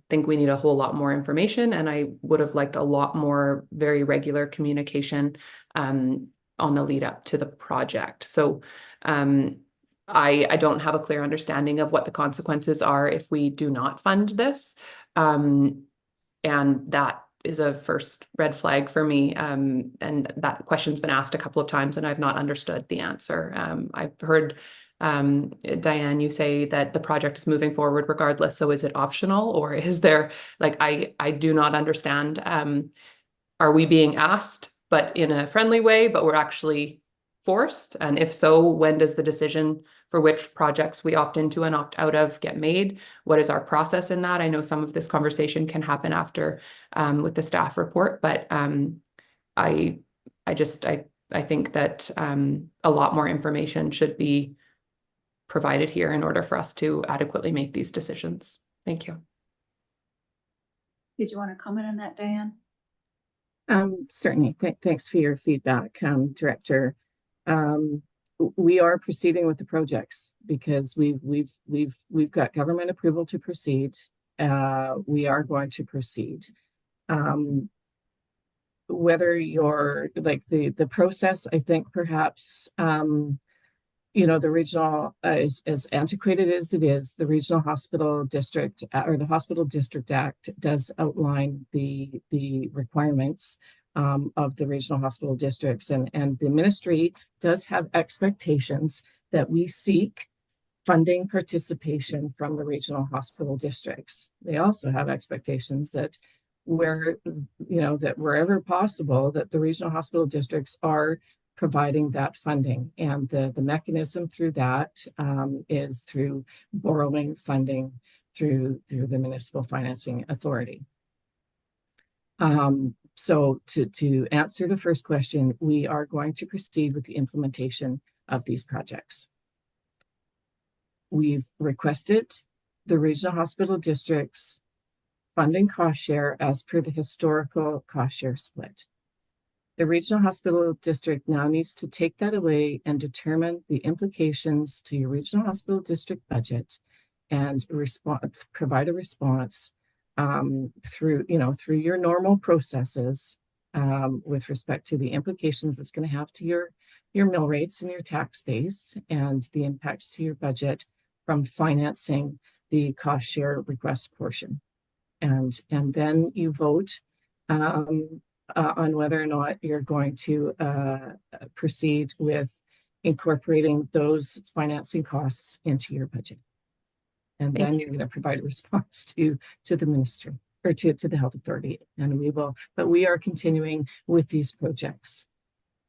think we need a whole lot more information, and I would have liked a lot more very regular communication on the lead up to the project. So I don't have a clear understanding of what the consequences are if we do not fund this. And that is a first red flag for me. And that question's been asked a couple of times and I've not understood the answer. I've heard Diane, you say that the project is moving forward regardless. So is it optional, or is there, like, I do not understand. Are we being asked, but in a friendly way, but we're actually forced? And if so, when does the decision for which projects we opt into and opt out of get made? What is our process in that? I know some of this conversation can happen after with the staff report, but I think that a lot more information should be provided here in order for us to adequately make these decisions. Thank you. Did you want to comment on that, Diane? Certainly. Thanks for your feedback, Director. We are proceeding with the projects because we've got government approval to proceed. We are going to proceed. Whether you're like the process, I think perhaps you know, the regional, as antiquated as it is, the Regional Hospital District or the Hospital District Act does outline the requirements of the regional hospital districts, and the ministry does have expectations that we seek funding participation from the regional hospital districts. They also have expectations that that wherever possible, that the regional hospital districts are providing that funding, and the mechanism through that is through borrowing funding through the Municipal Financing Authority. So to answer the first question, we are going to proceed with the implementation of these projects. We've requested the regional hospital districts funding cost share as per the historical cost share split. The regional hospital district now needs to take that away and determine the implications to your regional hospital district budget and provide a response through your normal processes with respect to the implications it's going to have to your mill rates and your tax base and the impacts to your budget from financing the cost share request portion. And then you vote on whether or not you're going to proceed with incorporating those financing costs into your budget. And then you're going to provide a response to the ministry or to the health authority. And we are continuing with these projects.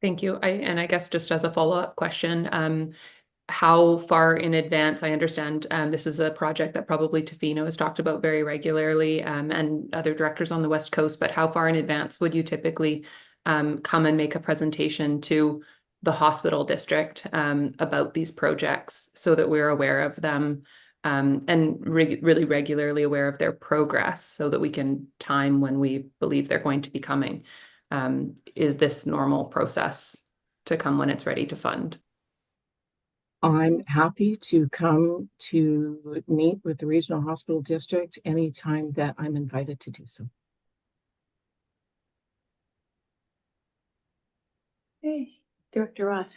Thank you. I guess just as a follow-up question, how far in advance, I understand this is a project that probably Tofino has talked about very regularly and other directors on the West Coast, but how far in advance would you typically come and make a presentation to the hospital district about these projects so that we're aware of them and really regularly aware of their progress so that we can time when we believe they're going to be coming? Is this normal process to come when it's ready to fund? I'm happy to come to meet with the regional hospital district anytime that I'm invited to do so. Okay, Director Ross.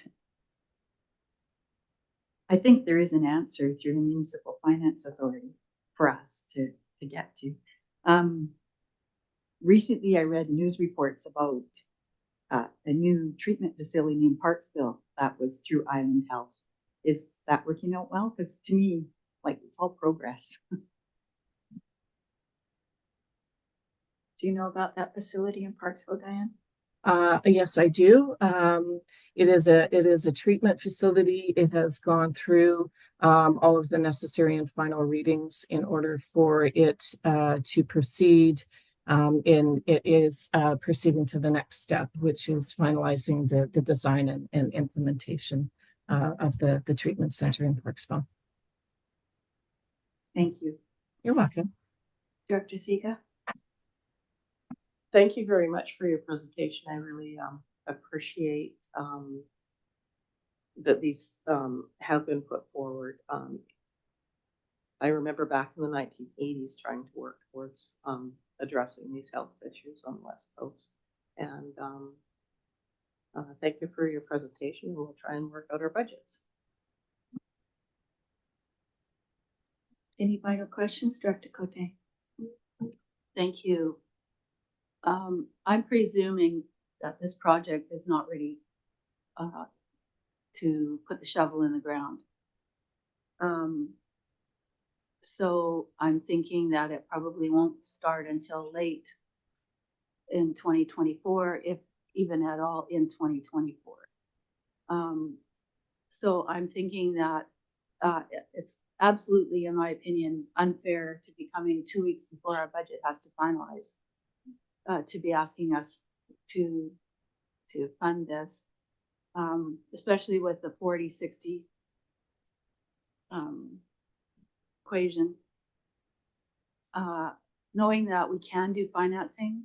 I think there is an answer through the Municipal Finance Authority for us to get to. Recently, I read news reports about a new treatment facility in Parksville that was through Island Health. Is that working out well? Because to me, like, it's all progress. Do you know about that facility in Parksville, Diane? Yes, I do. It is a treatment facility. It has gone through all of the necessary and final readings in order for it to proceed. It is proceeding to the next step, which is finalizing the design and implementation of the treatment center in Parksville. Thank you. You're welcome. Director Ziga. Thank you very much for your presentation. I really appreciate that these have been put forward. I remember back in the 1980s trying to work towards addressing these health issues on the West Coast. And thank you for your presentation. We'll try and work out our budgets. Any final questions, Director Cote? Thank you. I'm presuming that this project is not ready to put the shovel in the ground. So I'm thinking that it probably won't start until late in 2024, if even at all in 2024. So I'm thinking that it's absolutely, in my opinion, unfair to be coming 2 weeks before our budget has to finalize, to be asking us to fund this, especially with the 40-60 equation. Knowing that we can do financing,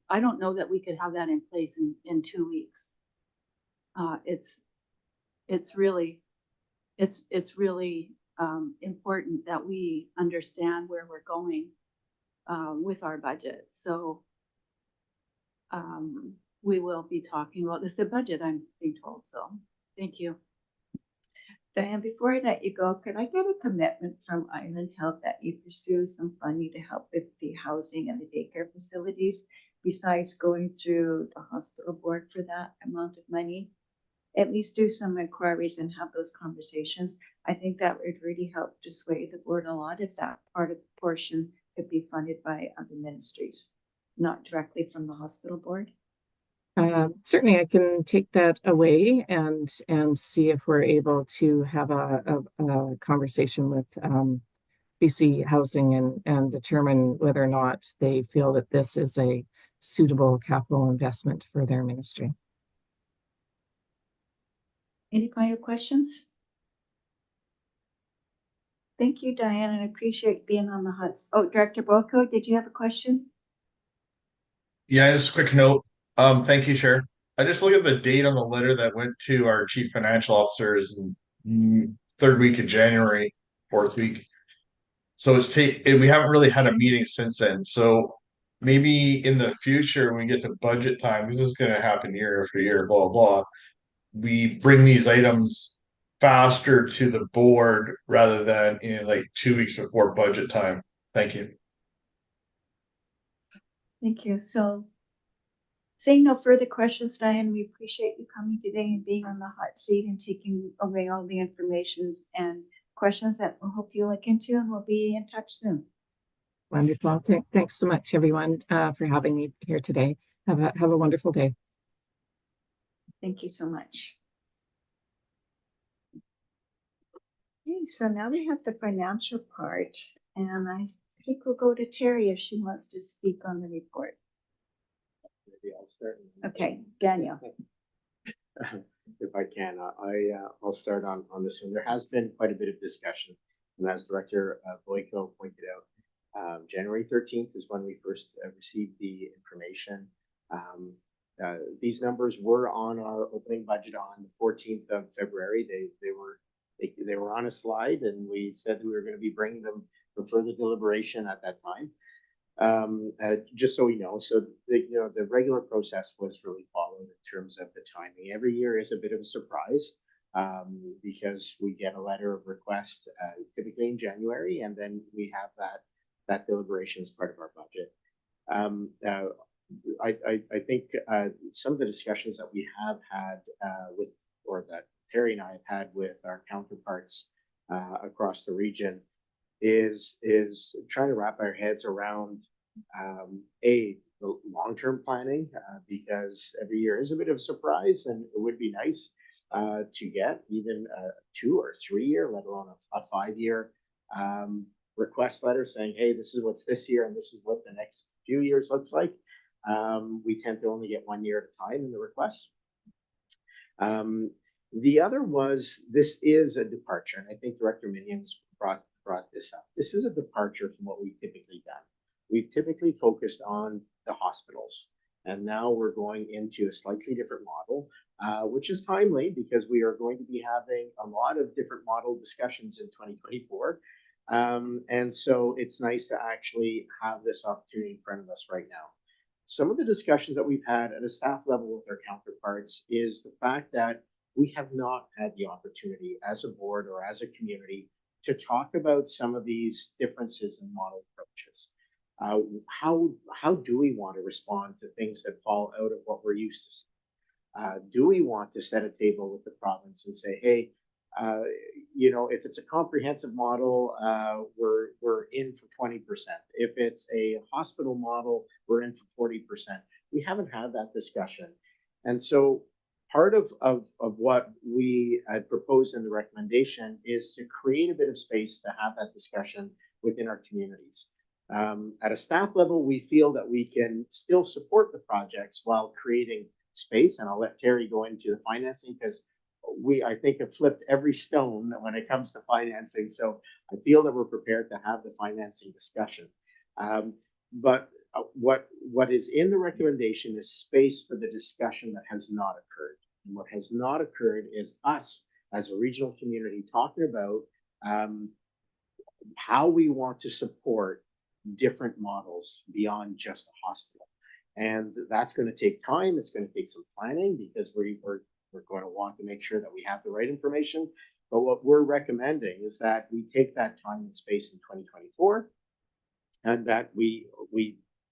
I don't know that we could have that in place in 2 weeks. It's really important that we understand where we're going with our budget. So we will be talking about this at budget, I'm being told. So thank you. Diane, before I let you go, could I get a commitment from Island Health that you pursue some funding to help with the housing and the daycare facilities, besides going through the hospital board for that amount of money? At least do some inquiries and have those conversations. I think that would really help to sway the board a lot if that part of the portion could be funded by other ministries, not directly from the hospital board. Certainly, I can take that away and see if we're able to have a conversation with BC Housing and determine whether or not they feel that this is a suitable capital investment for their ministry. Any final questions? Thank you, Diane, and I appreciate being on the hot. Oh, Director Boyko, did you have a question? Yeah, just a quick note. Thank you, Chair. I just look at the date on the letter that went to our chief financial officers in third week of January, fourth week. So we haven't really had a meeting since then. So maybe in the future, when we get to budget time, this is going to happen year after year, blah, blah. We bring these items faster to the board rather than in like 2 weeks before budget time. Thank you. Thank you. So seeing no further questions, Diane, we appreciate you coming today and being on the hot seat and taking away all the information and questions that we'll hope you look into, and we'll be in touch soon. Wonderful. Thanks so much, everyone, for having me here today. Have a wonderful day. Thank you so much. Okay, so now we have the financial part, and I think we'll go to Terry if she wants to speak on the report. Maybe I'll start. Okay, Daniel. If I can, I'll start on this one. There has been quite a bit of discussion, and as Director Boyko pointed out, January 13th is when we first received the information. These numbers were on our opening budget on the 14th of February. They were on a slide, and we said we were going to be bringing them for further deliberation at that time. Just so we know, so the regular process was really followed in terms of the timing. Every year is a bit of a surprise because we get a letter of request typically in January, and then we have that deliberation as part of our budget. I think some of the discussions that we have had or that Terry and I have had with our counterparts across the region is trying to wrap our heads around the long-term planning because every year is a bit of a surprise, and it would be nice to get even a 2 or 3 year, let alone a 5 year request letter saying, hey, this is what's this year and this is what the next few years looks like. We tend to only get 1 year at a time in the request. The other was, this is a departure, and I think Director Minions brought this up. This is a departure from what we've typically done. We've typically focused on the hospitals, and now we're going into a slightly different model, which is timely because we are going to be having a lot of different model discussions in 2024. And so it's nice to actually have this opportunity in front of us right now. Some of the discussions that we've had at a staff level with our counterparts is the fact that we have not had the opportunity as a board or as a community to talk about some of these differences in model approaches. How do we want to respond to things that fall out of what we're used to seeing? Do we want to set a table with the province and say, hey, if it's a comprehensive model, we're in for 20%. If it's a hospital model, we're in for 40%. We haven't had that discussion. And so part of what we had proposed in the recommendation is to create a bit of space to have that discussion within our communities. At a staff level, we feel that we can still support the projects while creating space, and I'll let Terry go into the financing because I think, have flipped every stone when it comes to financing. So I feel that we're prepared to have the financing discussion. But what is in the recommendation is space for the discussion that has not occurred. And what has not occurred is us as a regional community talking about how we want to support different models beyond just a hospital. And that's going to take time. It's going to take some planning because we're going to want to make sure that we have the right information. But what we're recommending is that we take that time and space in 2024 and that we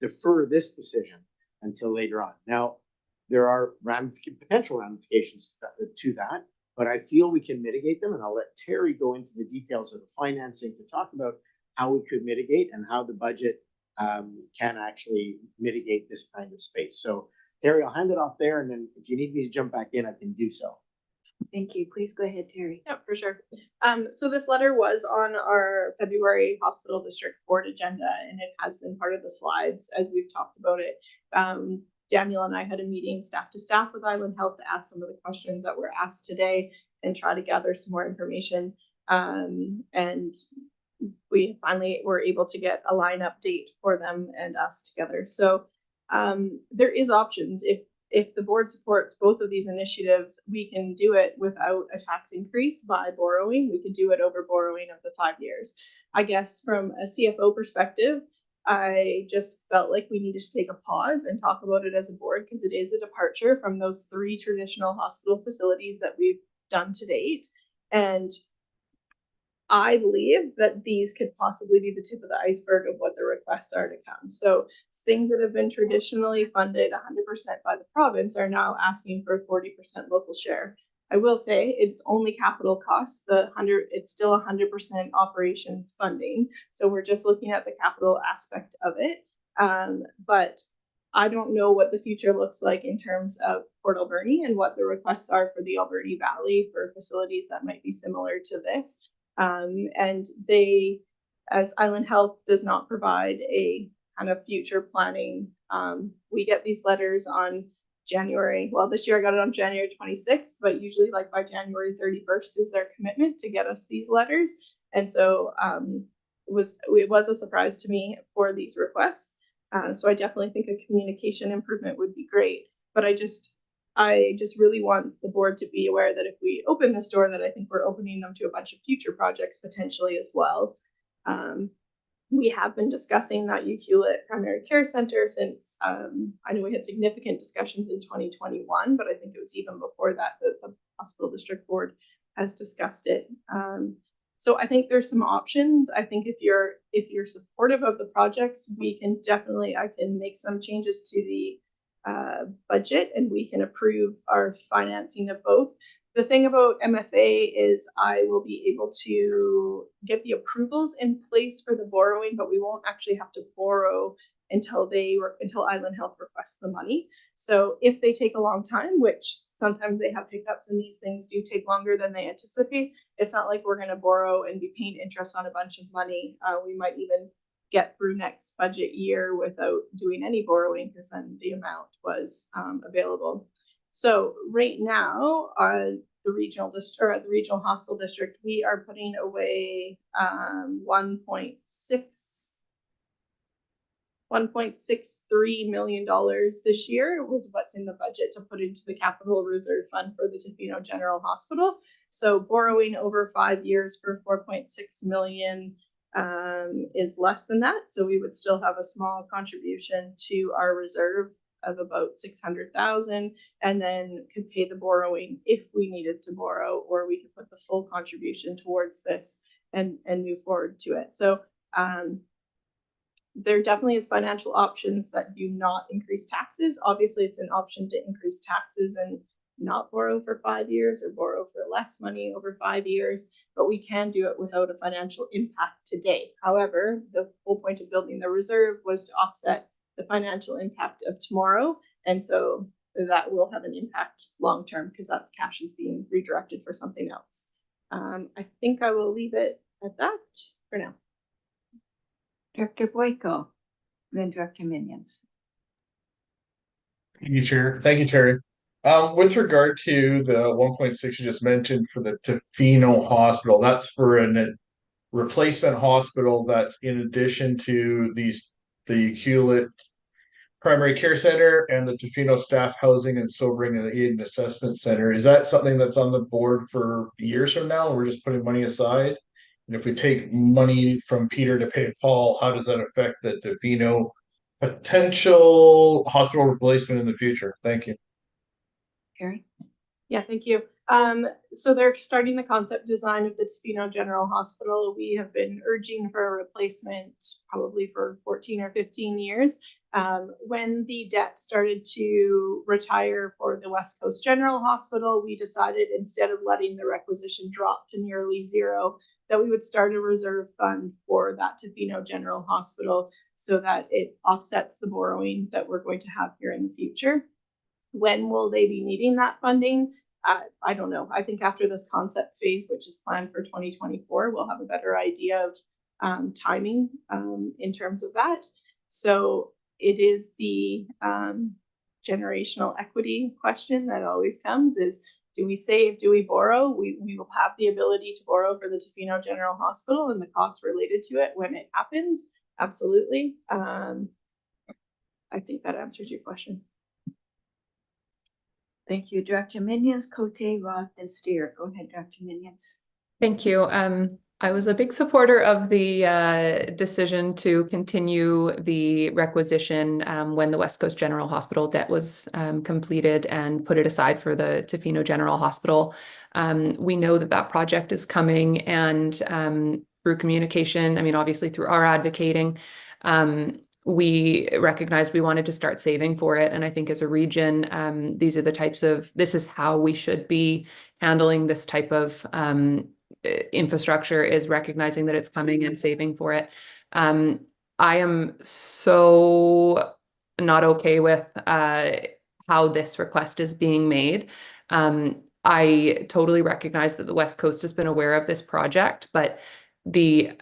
defer this decision until later on. Now, there are potential ramifications to that, but I feel we can mitigate them. And I'll let Terry go into the details of the financing to talk about how we could mitigate and how the budget can actually mitigate this kind of space. So Terry, I'll hand it off there. And then if you need me to jump back in, I can do so. Thank you. Please go ahead, Terry. Yeah, for sure. So this letter was on our February Hospital District Board agenda, and it has been part of the slides as we've talked about it. Daniel and I had a meeting staff to staff with Island Health to ask some of the questions that were asked today and try to gather some more information. And we finally were able to get a lineup date for them and us together. So there is options. If the board supports both of these initiatives, we can do it without a tax increase by borrowing. We could do it over borrowing of the 5 years. I guess from a CFO perspective, I just felt like we needed to take a pause and talk about it as a board because it is a departure from those 3 traditional hospital facilities that we've done to date. And I believe that these could possibly be the tip of the iceberg of what the requests are to come. So things that have been traditionally funded 100% by the province are now asking for a 40% local share. I will say it's only capital costs. It's still 100% operations funding. So we're just looking at the capital aspect of it. But I don't know what the future looks like in terms of Port Alberni and what the requests are for the Alberni Valley for facilities that might be similar to this. And they, as Island Health does not provide a kind of future planning, we get these letters on January. Well, this year I got it on January 26th, but usually like by January 31st is their commitment to get us these letters. And so it was a surprise to me for these requests. So I definitely think a communication improvement would be great, but I just really want the board to be aware that if we open this door, that I think we're opening them to a bunch of future projects potentially as well. We have been discussing that UQLIT primary care center since I know we had significant discussions in 2021, but I think it was even before that the hospital district board has discussed it. So I think there's some options. I think if you're supportive of the projects, I can make some changes to the budget and we can approve our financing of both. The thing about MFA is I will be able to get the approvals in place for the borrowing, but we won't actually have to borrow until Island Health requests the money. So if they take a long time, which sometimes they have hiccups and these things do take longer than they anticipate, it's not like we're going to borrow and be paying interest on a bunch of money. We might even get through next budget year without doing any borrowing because then the amount was available. So right now, the regional hospital district, we are putting away $1.63 million this year was what's in the budget to put into the capital reserve fund for the Tofino General Hospital. So borrowing over 5 years for $4.6 million is less than that. So we would still have a small contribution to our reserve of about $600,000 and then could pay the borrowing if we needed to borrow, or we could put the full contribution towards this and move forward to it. So there definitely is financial options that do not increase taxes. Obviously, it's an option to increase taxes and not borrow for 5 years or borrow for less money over 5 years, but we can do it without a financial impact today. However, the whole point of building the reserve was to offset the financial impact of tomorrow. And so that will have an impact long-term because that cash is being redirected for something else. I think I will leave it at that for now. Director Boyko, then Director Minions. Thank you, Chair. Thank you, Terry. With regard to the 1.6 you just mentioned for the Tofino Hospital, that's for a replacement hospital that's in addition to the Hewlett Primary Care Center and the Tofino Staff Housing and Sobering and Aid and Assessment Center. Is that something that's on the board for years from now? We're just putting money aside? And if we take money from Peter to pay Paul, how does that affect the Tofino potential hospital replacement in the future? Thank you. Carrie? Yeah, thank you. So they're starting the concept design of the Tofino General Hospital. We have been urging for a replacement probably for 14 or 15 years. When the debt started to retire for the West Coast General Hospital, we decided instead of letting the requisition drop to nearly zero, that we would start a reserve fund for that Tofino General Hospital so that it offsets the borrowing that we're going to have here in the future. When will they be needing that funding? I don't know. I think after this concept phase, which is planned for 2024, we'll have a better idea of timing in terms of that. So it is the generational equity question that always comes is, do we save, do we borrow? We will have the ability to borrow for the Tofino General Hospital and the costs related to it when it happens. Absolutely. I think that answers your question. Thank you, Director Minions, Cote, Roth, and Steer. Go ahead, Dr. Minions. Thank you. I was a big supporter of the decision to continue the requisition when the West Coast General Hospital debt was completed and put it aside for the Tofino General Hospital. We know that that project is coming, and through communication, I mean, obviously through our advocating, we recognized we wanted to start saving for it. And I think as a region, these are the types of, this is how we should be handling this type of infrastructure, is recognizing that it's coming and saving for it. I am so not okay with how this request is being made. I totally recognize that the West Coast has been aware of this project, but the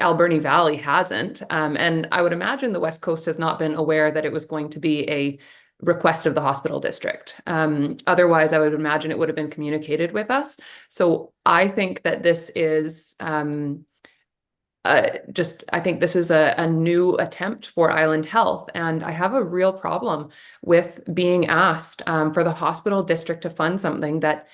Alberni Valley hasn't. And I would imagine the West Coast has not been aware that it was going to be a request of the hospital district. Otherwise, I would imagine it would have been communicated with us. So I think that this is I think this is a new attempt for Island Health. And I have a real problem with being asked for the hospital district to fund something that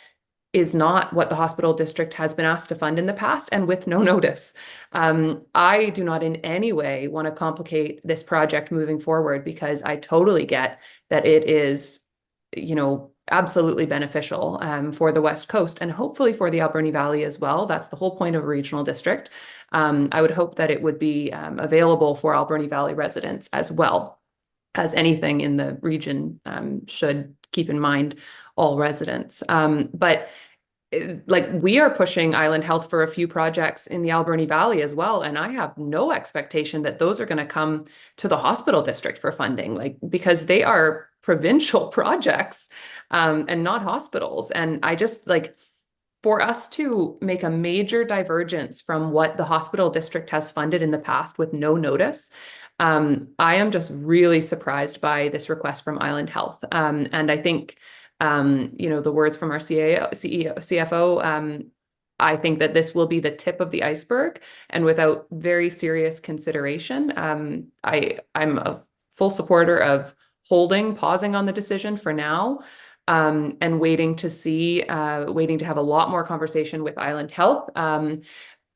is not what the hospital district has been asked to fund in the past, and with no notice. I do not in any way want to complicate this project moving forward, because I totally get that it is, you know, absolutely beneficial for the West Coast and hopefully for the Alberni Valley as well. That's the whole point of a regional district. I would hope that it would be available for Alberni Valley residents as well as anything in the region should keep in mind all residents. But like, we are pushing Island Health for a few projects in the Alberni Valley as well. And I have no expectation that those are going to come to the hospital district for funding, like, because they are provincial projects and not hospitals. And I just like, for us to make a major divergence from what the hospital district has funded in the past with no notice, I am just really surprised by this request from Island Health. And I think, you know, the words from our CFO, I think that this will be the tip of the iceberg, and without very serious consideration, I'm a full supporter of pausing on the decision for now, and waiting to have a lot more conversation with Island Health.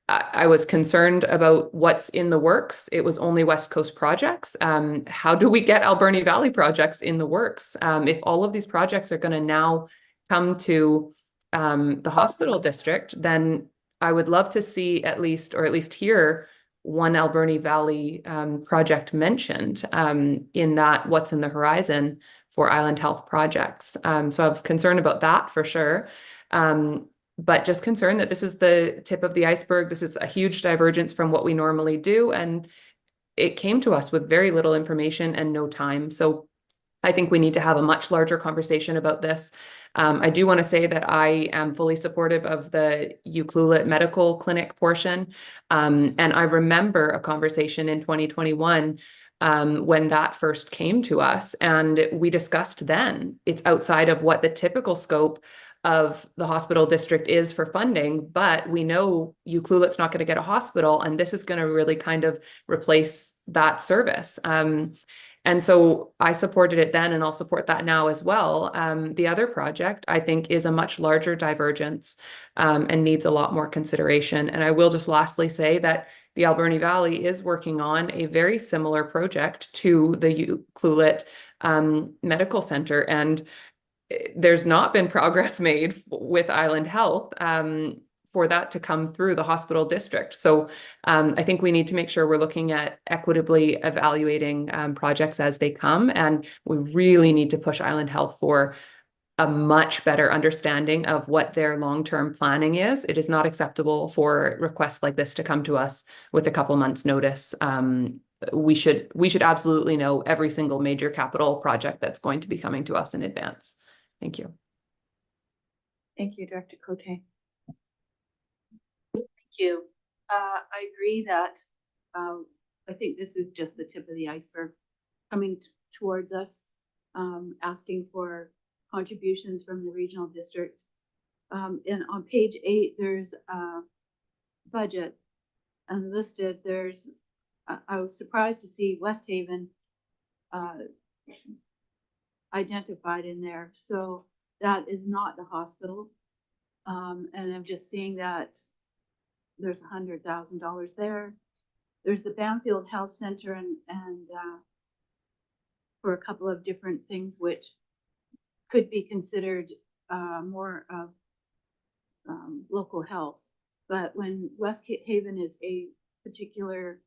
I was concerned about what's in the works. It was only West Coast projects. How do we get Alberni Valley projects in the works? If all of these projects are going to now come to the hospital district, then I would love to see at least hear one Alberni Valley project mentioned in that what's in the horizon for Island Health projects. So I'm concerned about that for sure. But just concerned that this is the tip of the iceberg. This is a huge divergence from what we normally do. And it came to us with very little information and no time. So I think we need to have a much larger conversation about this. I do want to say that I am fully supportive of the Ucluelet Medical Clinic portion. And I remember a conversation in 2021 when that first came to us, and we discussed then it's outside of what the typical scope of the hospital district is for funding, but we know Ucluelet's not going to get a hospital, and this is going to really kind of replace that service. And so I supported it then, and I'll support that now as well. The other project, I think, is a much larger divergence and needs a lot more consideration. And I will just lastly say that the Alberni Valley is working on a very similar project to the Ucluelet Medical Center. And there's not been progress made with Island Health for that to come through the hospital district. So I think we need to make sure we're looking at equitably evaluating projects as they come. And we really need to push Island Health for a much better understanding of what their long-term planning is. It is not acceptable for requests like this to come to us with a couple months' notice. We should absolutely know every single major capital project that's going to be coming to us in advance. Thank you. Thank you, Director Cote. Thank you. I agree that I think this is just the tip of the iceberg coming towards us, asking for contributions from the regional district. And on page 8, there's a budget unlisted. I was surprised to see West Haven identified in there. So that is not the hospital. And I'm just seeing that there's $100,000 there. There's the Banfield Health Center and for a couple of different things which could be considered more of local health. But when West Haven is a particular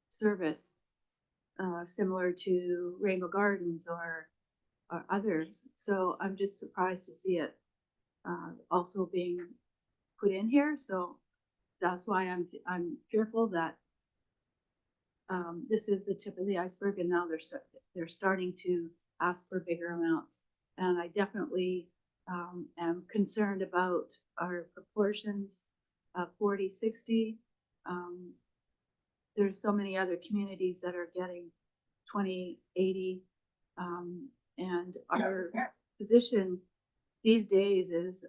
service similar to Rainbow Gardens or others. So I'm just surprised to see it also being put in here. So that's why I'm fearful that this is the tip of the iceberg, and now they're starting to ask for bigger amounts. And I definitely am concerned about our proportions of 40-60. There's so many other communities that are getting 20-80, and our position these days is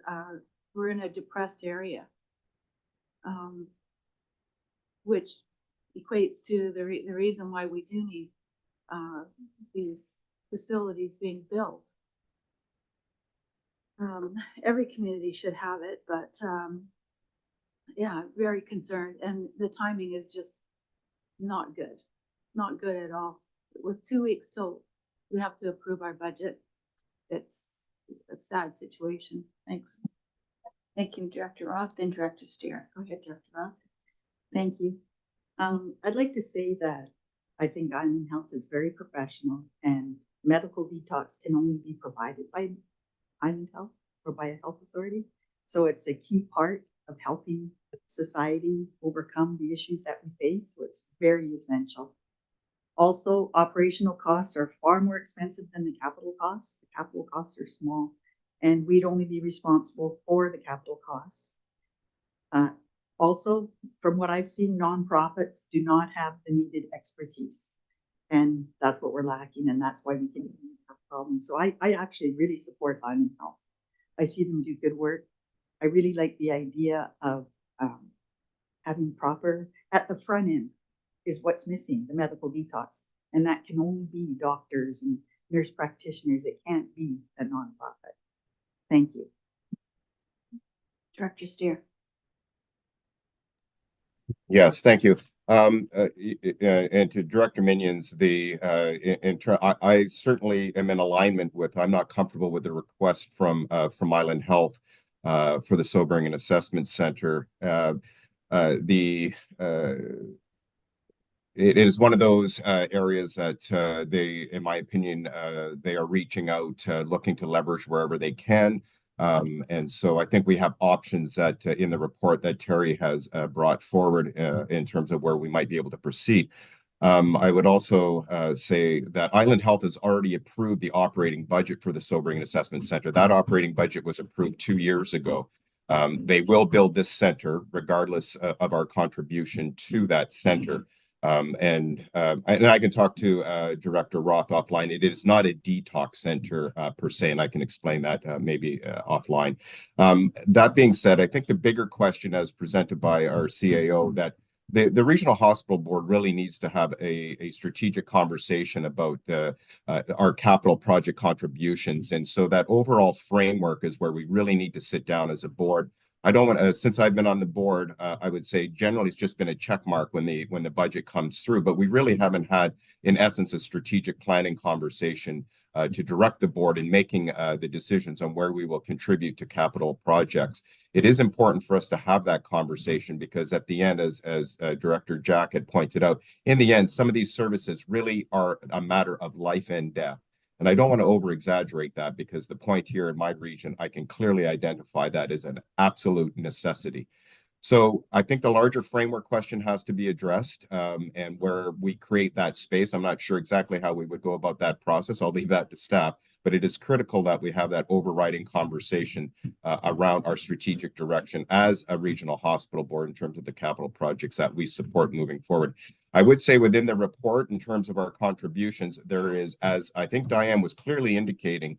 we're in a depressed area, which equates to the reason why we do need these facilities being built. Every community should have it, but yeah, very concerned, and the timing is just not good at all. With 2 weeks till we have to approve our budget, it's a sad situation. Thanks. Thank you, Director Roth. Then Director Steer. Go ahead, Director Roth. Thank you. I'd like to say that I think Island Health is very professional, and medical detox can only be provided by Island Health or by a health authority. So it's a key part of helping society overcome the issues that we face. So it's very essential. Also, operational costs are far more expensive than the capital costs. The capital costs are small, and we'd only be responsible for the capital costs. Also, from what I've seen, nonprofits do not have the needed expertise, and that's what we're lacking, and that's why we can have problems. So I actually really support Island Health. I see them do good work. I really like the idea of having proper, at the front end is what's missing, the medical detox, and that can only be doctors and nurse practitioners. It can't be a nonprofit. Thank you. Director Steer. Yes, thank you. And to Director Minions, I certainly am in alignment with. I'm not comfortable with the request from Island Health for the Sobering and Assessment Center. It is one of those areas that they, in my opinion, they are reaching out, looking to leverage wherever they can. And so I think we have options that in the report that Terry has brought forward in terms of where we might be able to proceed. I would also say that Island Health has already approved the operating budget for the Sobering and Assessment Center. That operating budget was approved 2 years ago. They will build this center regardless of our contribution to that center. And I can talk to Director Roth offline. It is not a detox center per se, and I can explain that maybe offline. That being said, I think the bigger question as presented by our CAO that the regional hospital board really needs to have a strategic conversation about our capital project contributions. And so that overall framework is where we really need to sit down as a board. I don't want to, since I've been on the board, I would say generally it's just been a check mark when the budget comes through, but we really haven't had, in essence, a strategic planning conversation to direct the board in making the decisions on where we will contribute to capital projects. It is important for us to have that conversation because at the end, as Director Jack had pointed out, in the end, some of these services really are a matter of life and death. And I don't want to over-exaggerate that because the point here in my region, I can clearly identify that as an absolute necessity. So I think the larger framework question has to be addressed and where we create that space. I'm not sure exactly how we would go about that process. I'll leave that to staff, but it is critical that we have that overriding conversation around our strategic direction as a regional hospital board in terms of the capital projects that we support moving forward. I would say within the report, in terms of our contributions, there is, as I think Diane was clearly indicating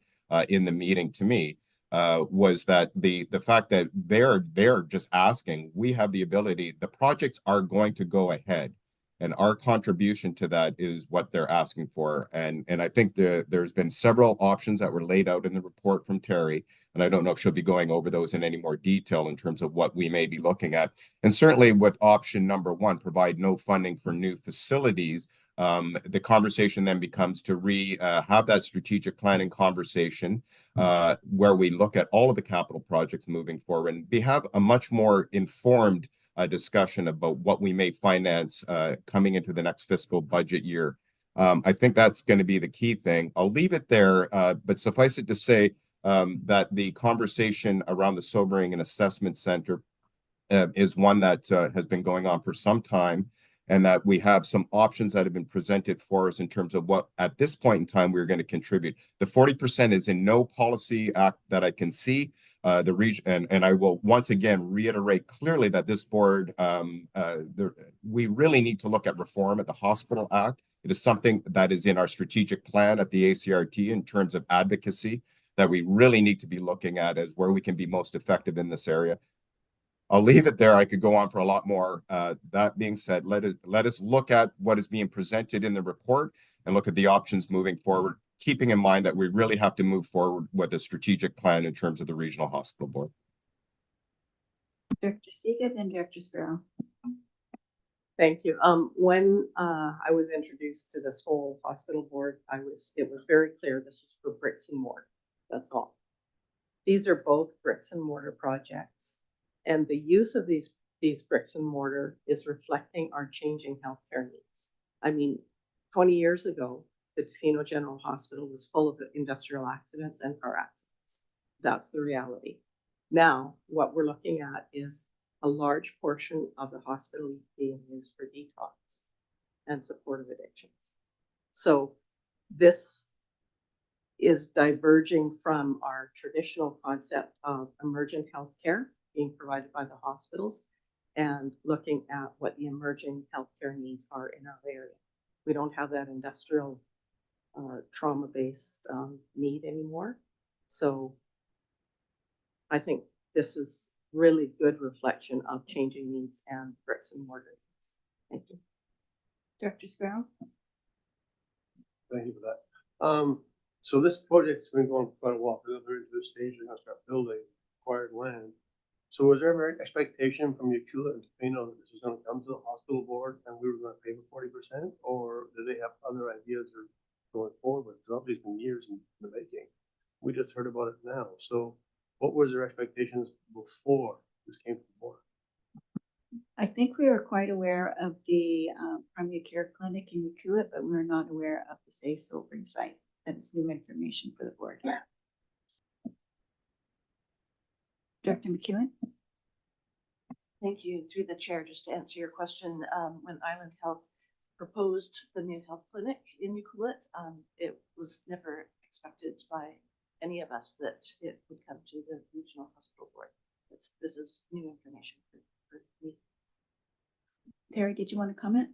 in the meeting to me, was that the fact that they're just asking, we have the ability, the projects are going to go ahead. And our contribution to that is what they're asking for. And I think there's been several options that were laid out in the report from Terry. And I don't know if she'll be going over those in any more detail in terms of what we may be looking at. And certainly with option number 1, provide no funding for new facilities. The conversation then becomes to have that strategic planning conversation where we look at all of the capital projects moving forward and have a much more informed discussion about what we may finance coming into the next fiscal budget year. I think that's going to be the key thing. I'll leave it there, but suffice it to say that the conversation around the Sobering and Assessment Center is one that has been going on for some time, and that we have some options that have been presented for us in terms of what, at this point in time, we're going to contribute. The 40% is in no policy act that I can see. The region, and I will once again reiterate clearly that this board, we really need to look at reform at the Hospital Act. It is something that is in our strategic plan at the ACRT in terms of advocacy that we really need to be looking at as where we can be most effective in this area. I'll leave it there. I could go on for a lot more. That being said, let us look at what is being presented in the report and look at the options moving forward, keeping in mind that we really have to move forward with a strategic plan in terms of the regional hospital board. Director Seega, then Director Sparrow. Thank you. When I was introduced to this whole hospital board, it was very clear this is for bricks and mortar. That's all. These are both bricks and mortar projects, and the use of these bricks and mortar is reflecting our changing healthcare needs. I mean, 20 years ago, the Tofino General Hospital was full of industrial accidents and car accidents. That's the reality. Now, what we're looking at is a large portion of the hospital being used for detox and supportive addictions. So this is diverging from our traditional concept of emergent healthcare being provided by the hospitals and looking at what the emerging healthcare needs are in our area. We don't have that industrial trauma-based need anymore. So I think this is really good reflection of changing needs and bricks and mortar needs. Thank you. Director Sparrow. Thank you for that. So this project's been going for quite a while. We're into the stage we're gonna start building acquired land. So was there ever an expectation from Ucluelet and Tofino that this was gonna come to the hospital board and we were gonna pay for 40%, or do they have other ideas or going forward with? Because obviously it's been years in the making. We just heard about it now. So what was their expectations before this came to the board? I think we were quite aware of the primary care clinic in Ucluelet, but we were not aware of the Say Sobering site. That is new information for the board. Director McEwen? Thank you. Through the chair, just to answer your question, when Island Health proposed the new health clinic in Ucluelet, it was never expected by any of us that it would come to the regional hospital board. This is new information for me. Terry, did you want to comment?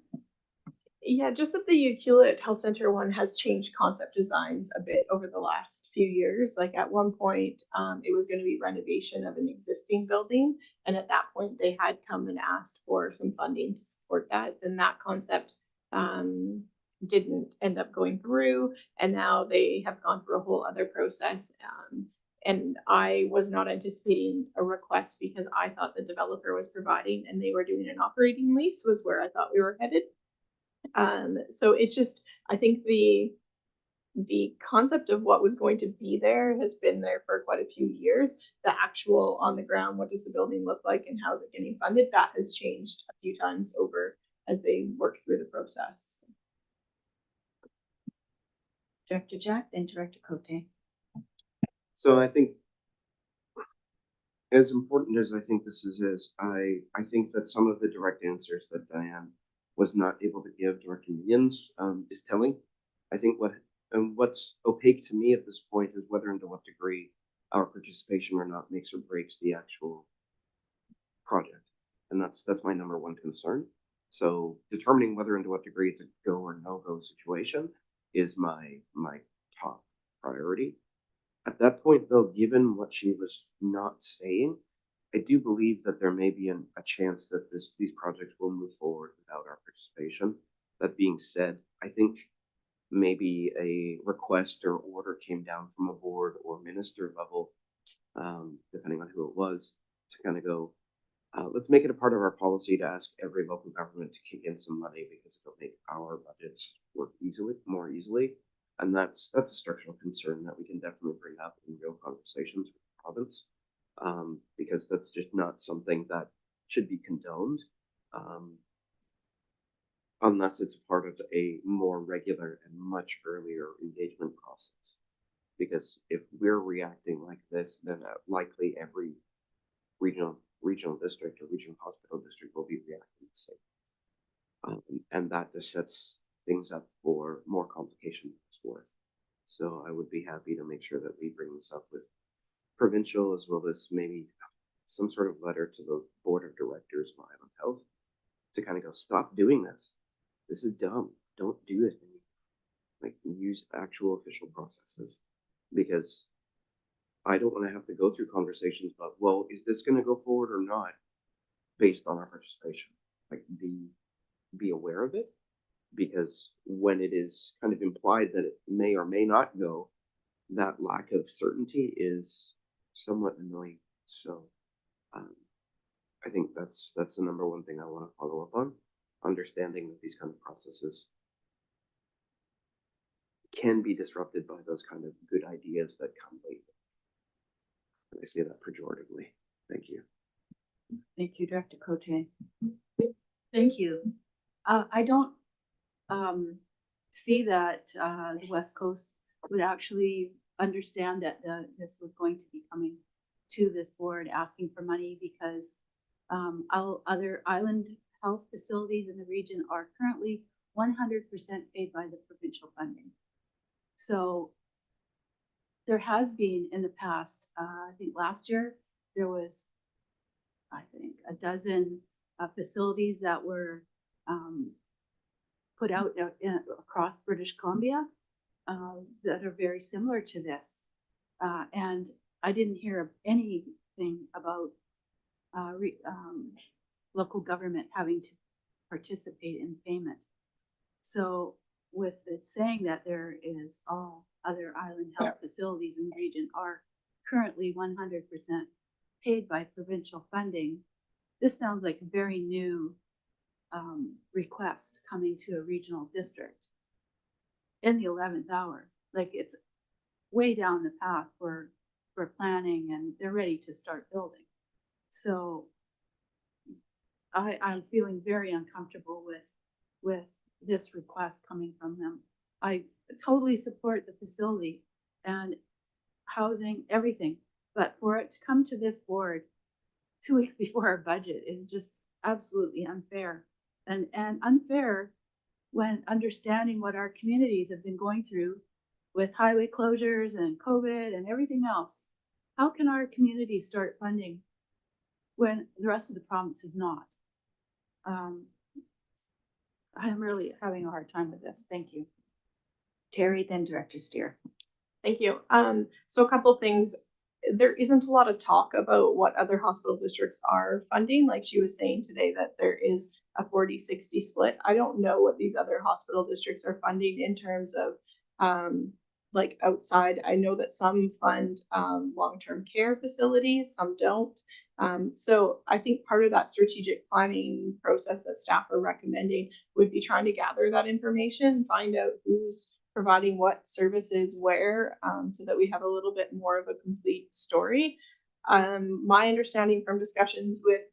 Yeah, just that the Ucluelet Health Center one has changed concept designs a bit over the last few years. Like at one point, it was going to be renovation of an existing building. And at that point, they had come and asked for some funding to support that. Then that concept didn't end up going through. And now they have gone through a whole other process. And I was not anticipating a request because I thought the developer was providing and they were doing an operating lease was where I thought we were headed. So it's just, I think the concept of what was going to be there has been there for quite a few years. The actual on the ground, what does the building look like and how's it getting funded? That has changed a few times over as they work through the process. Director Jack, then Director Cote. So I think, as important as I think this is, I think that some of the direct answers that Diane was not able to give Director Millions is telling. I think what's opaque to me at this point is whether and to what degree our participation or not makes or breaks the actual project, and that's my number one concern. So determining whether and to what degree it's a go or no go situation is my top priority. At that point, though, given what she was not saying, I do believe that there may be a chance that these projects will move forward without our participation. That being said, I think maybe a request or order came down from a board or minister level, depending on who it was, to kind of go, let's make it a part of our policy to ask every local government to kick in some money because it'll make our budgets work more easily. And that's a structural concern that we can definitely bring up in real conversations with the province, because that's just not something that should be condoned unless it's part of a more regular and much earlier engagement process. Because if we're reacting like this, then likely every regional district or regional hospital district will be reacting the same. And that just sets things up for more complication than it's worth. So I would be happy to make sure that we bring this up with provincial as well as maybe some sort of letter to the board of directors of Island Health to kind of go, stop doing this. This is dumb. Don't do it anymore. Like, use actual official processes, because I don't want to have to go through conversations about, well, is this going to go forward or not based on our participation? Like, be aware of it, because when it is kind of implied that it may or may not go, that lack of certainty is somewhat annoying. So I think that's the number one thing I want to follow up on, understanding that these kind of processes can be disrupted by those kind of good ideas that come late. And I say that pejoratively. Thank you. Thank you, Director Cote. Thank you. I don't see that the West Coast would actually understand that this was going to be coming to this board asking for money, because other island health facilities in the region are currently 100% paid by the provincial funding. So there has been in the past, I think last year, there was, I think, a dozen facilities that were put out across British Columbia that are very similar to this. And I didn't hear anything about local government having to participate in payment. So with it saying that there is all other island health facilities in the region are currently 100% paid by provincial funding, this sounds like a very new request coming to a regional district in the 11th hour. Like, it's way down the path for planning, and they're ready to start building. So I'm feeling very uncomfortable with this request coming from them. I totally support the facility and housing, everything, But for it to come to this board 2 weeks before our budget is just absolutely unfair. And unfair when understanding what our communities have been going through with highway closures and COVID and everything else. How can our community start funding when the rest of the province is not? I'm really having a hard time with this. Thank you. Terry, then Director Steer. Thank you. So a couple things. There isn't a lot of talk about what other hospital districts are funding. Like she was saying today that there is a 40-60 split. I don't know what these other hospital districts are funding in terms of like outside. I know that some fund long-term care facilities, some don't. So I think part of that strategic planning process that staff are recommending would be trying to gather that information, find out who's providing what services where, so that we have a little bit more of a complete story. My understanding from discussions with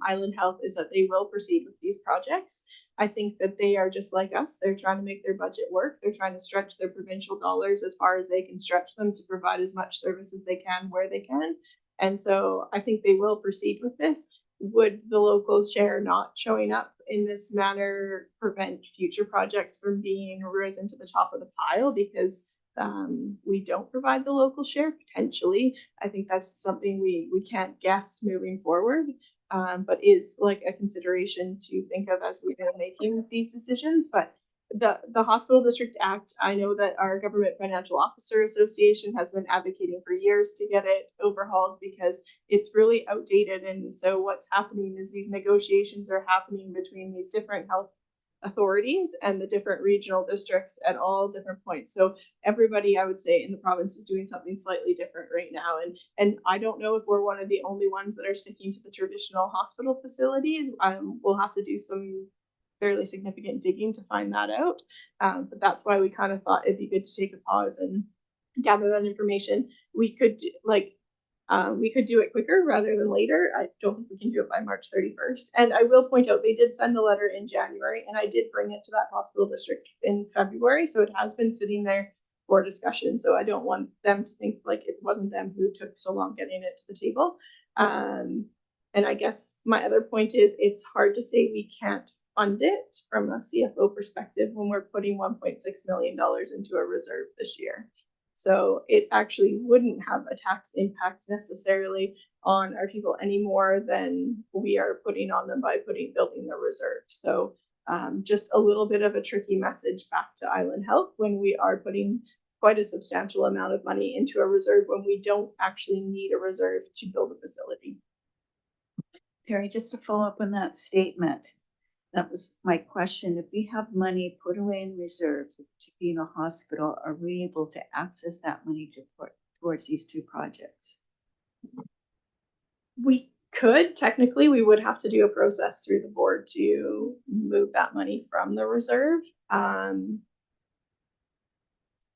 Island Health is that they will proceed with these projects. I think that they are just like us. They're trying to make their budget work. They're trying to stretch their provincial dollars as far as they can stretch them to provide as much service as they can where they can. And so I think they will proceed with this. Would the local share not showing up in this manner prevent future projects from being risen to the top of the pile because we don't provide the local share? Potentially. I think that's something we can't guess moving forward, but is like a consideration to think of as we've been making these decisions. But the Hospital District Act, I know that our Government Financial Officer Association has been advocating for years to get it overhauled because it's really outdated. And so what's happening is these negotiations are happening between these different health authorities and the different regional districts at all different points. So everybody, I would say, in the province is doing something slightly different right now. And I don't know if we're one of the only ones that are sticking to the traditional hospital facilities. We'll have to do some fairly significant digging to find that out. But that's why we kind of thought it'd be good to take a pause and gather that information. We could do it quicker rather than later. I don't think we can do it by March 31st. And I will point out, they did send a letter in January and I did bring it to that hospital district in February. So it has been sitting there for discussion. So I don't want them to think like it wasn't them who took so long getting it to the table. And I guess my other point is it's hard to say we can't fund it from a CFO perspective when we're putting $1.6 million into a reserve this year. So it actually wouldn't have a tax impact necessarily on our people any more than we are putting on them by building the reserve. So just a little bit of a tricky message back to Island Health when we are putting quite a substantial amount of money into a reserve when we don't actually need a reserve to build a facility. Terry, just to follow up on that statement, that was my question. If we have money put away in reserve to be in a hospital, are we able to access that money to put towards these two projects? We could, technically, we would have to do a process through the board to move that money from the reserve.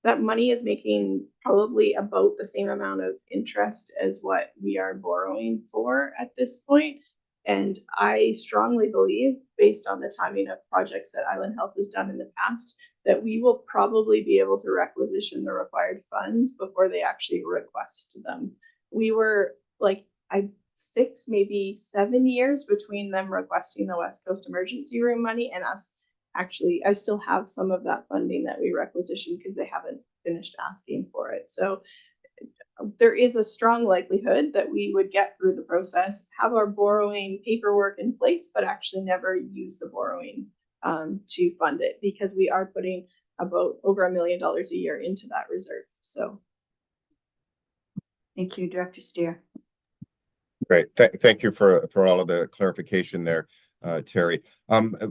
That money is making probably about the same amount of interest as what we are borrowing for at this point. And I strongly believe, based on the timing of projects that Island Health has done in the past, that we will probably be able to requisition the required funds before they actually request them. We were like 6, maybe 7 years between them requesting the West Coast Emergency Room money and us. Actually, I still have some of that funding that we requisitioned because they haven't finished asking for it. So there is a strong likelihood that we would get through the process, have our borrowing paperwork in place, but actually never use the borrowing to fund it because we are putting about over $1 million a year into that reserve. So thank you, Director Steer. Great. Thank you for all of the clarification there, Terry.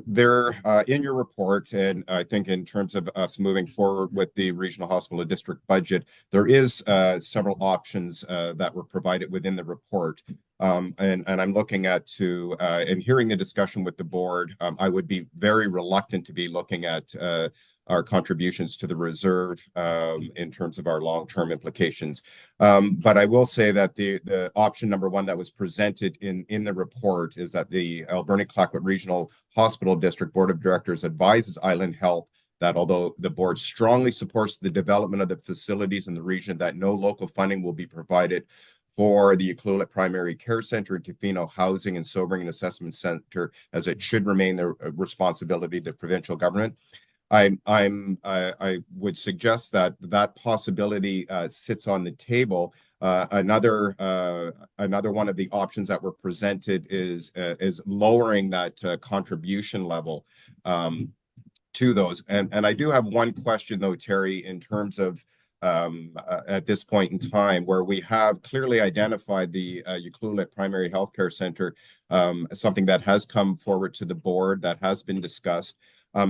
There in your report, and I think in terms of us moving forward with the regional hospital district budget, there is several options that were provided within the report. And I'm looking at and hearing the discussion with the board, I would be very reluctant to be looking at our contributions to the reserve in terms of our long-term implications. But I will say that the option number one that was presented in the report is that the Alberni-Clayoquot Regional Hospital District Board of Directors advises Island Health that although the board strongly supports the development of the facilities in the region, that no local funding will be provided for the Ucluelet Primary Care Center and Tofino Housing and Sobering and Assessment Center, as it should remain the responsibility of the provincial government. I would suggest that that possibility sits on the table. Another one of the options that were presented is lowering that contribution level to those. And I do have one question though, Terry, in terms of at this point in time, where we have clearly identified the Ucluelet Primary Healthcare Center, something that has come forward to the board that has been discussed.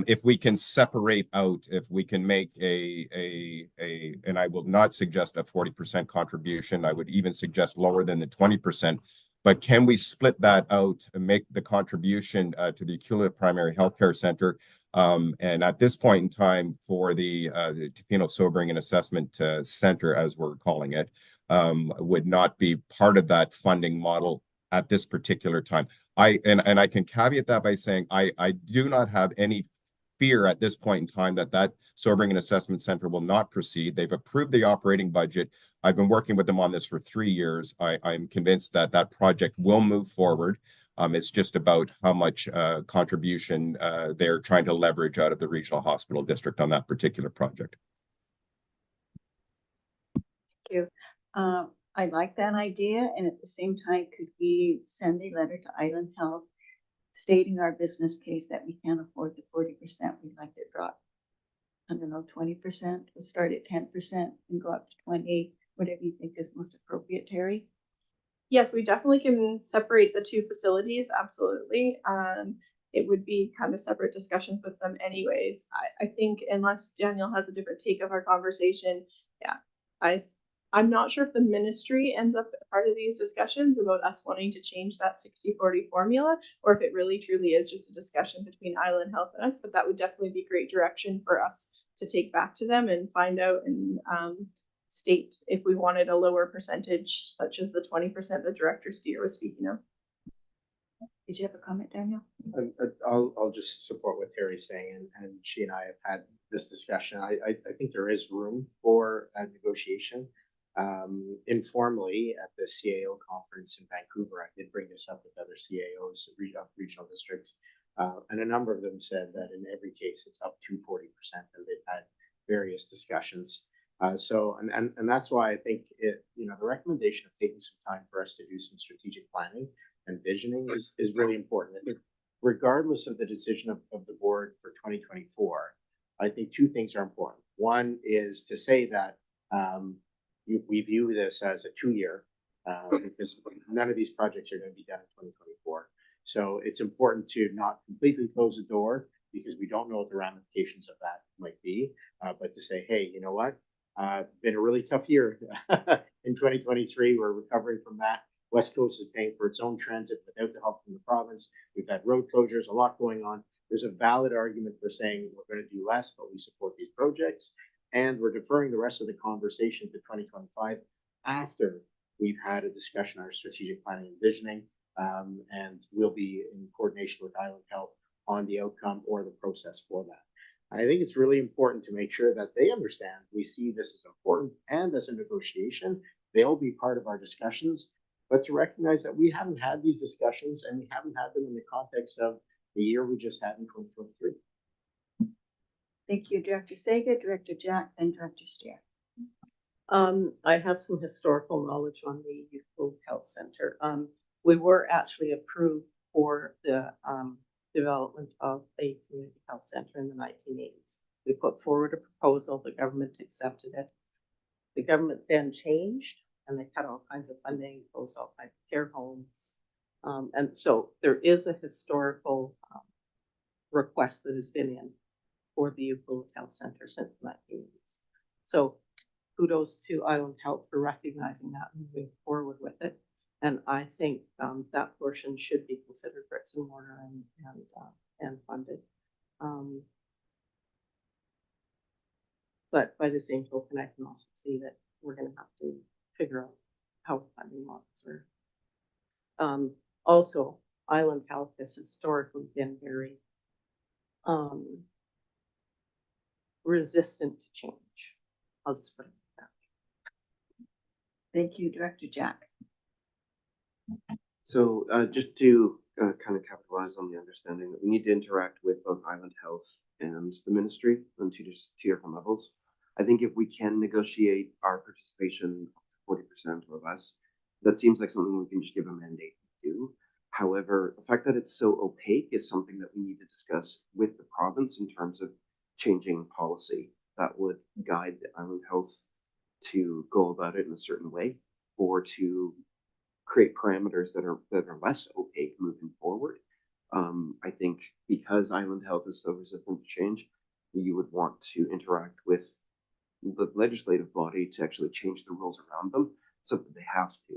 If we can separate out, if we can make and I will not suggest a 40% contribution, I would even suggest lower than the 20%, but can we split that out and make the contribution to the Ucluelet Primary Healthcare Center? And at this point in time, for the Tofino Sobering and Assessment Center, as we're calling it, would not be part of that funding model at this particular time. I can caveat that by saying I do not have any fear at this point in time that Sobering and Assessment Center will not proceed. They've approved the operating budget. I've been working with them on this for 3 years. I'm convinced that that project will move forward. It's just about how much contribution they're trying to leverage out of the regional hospital district on that particular project. Thank you. I like that idea, and at the same time, could we send a letter to Island Health stating our business case that we can't afford the 40%? We'd like to drop, I don't know, 20%. We'll start at 10% and go up to 20, whatever you think is most appropriate, Terry. Yes, we definitely can separate the two facilities. Absolutely. It would be kind of separate discussions with them anyways. I think unless Daniel has a different take of our conversation, yeah, I'm not sure if the ministry ends up part of these discussions about us wanting to change that 60-40 formula, or if it really truly is just a discussion between Island Health and us, but that would definitely be great direction for us to take back to them and find out and state if we wanted a lower percentage, such as the 20% the Director Steer was speaking of. Did you have a comment, Daniel? I'll just support what Terry's saying, and she and I have had this discussion. I think there is room for a negotiation. Informally at the CAO conference in Vancouver, I did bring this up with other CAOs, regional districts, and a number of them said that in every case it's up to 40%, and they've had various discussions. And that's why I think the recommendation of taking some time for us to do some strategic planning and visioning is really important. I think regardless of the decision of the board for 2024, I think two things are important. One is to say that we view this as a 2-year because none of these projects are going to be done in 2024. So it's important to not completely close the door because we don't know what the ramifications of that might be, but to say, hey, you know what? Been a really tough year in 2023. We're recovering from that. West Coast is paying for its own transit without the help from the province. We've had road closures, a lot going on. There's a valid argument for saying we're going to do less, but we support these projects. And we're deferring the rest of the conversation to 2025 after we've had a discussion on our strategic planning and visioning. And we'll be in coordination with Island Health on the outcome or the process for that. I think it's really important to make sure that they understand we see this as important and as a negotiation. They'll be part of our discussions, but to recognize that we haven't had these discussions and we haven't had them in the context of the year we just had in 2023. Thank you, Director Sega, Director Jack, and Director Steer. I have some historical knowledge on the Ucluelet Health Center. We were actually approved for the development of a community health center in the 1980s. We put forward a proposal, the government accepted it. The government then changed and they cut all kinds of funding, closed all kinds of care homes. And so there is a historical request that has been in for the Ucluelet Health Center since the 1980s. So kudos to Island Health for recognizing that and moving forward with it. And I think that portion should be considered bricks and mortar and funded. But by the same token, I can also see that we're going to have to figure out how funding models are. Also, Island Health has historically been very resistant to change. I'll just put it like that. Thank you, Director Jack. So just to kind of capitalize on the understanding that we need to interact with both Island Health and the ministry on two different levels. I think if we can negotiate our participation 40% or less, that seems like something we can just give a mandate to do. However, the fact that it's so opaque is something that we need to discuss with the province in terms of changing policy that would guide the Island Health to go about it in a certain way, or to create parameters that are less opaque moving forward. I think because Island Health is so resistant to change, you would want to interact with the legislative body to actually change the rules around them, so that they have to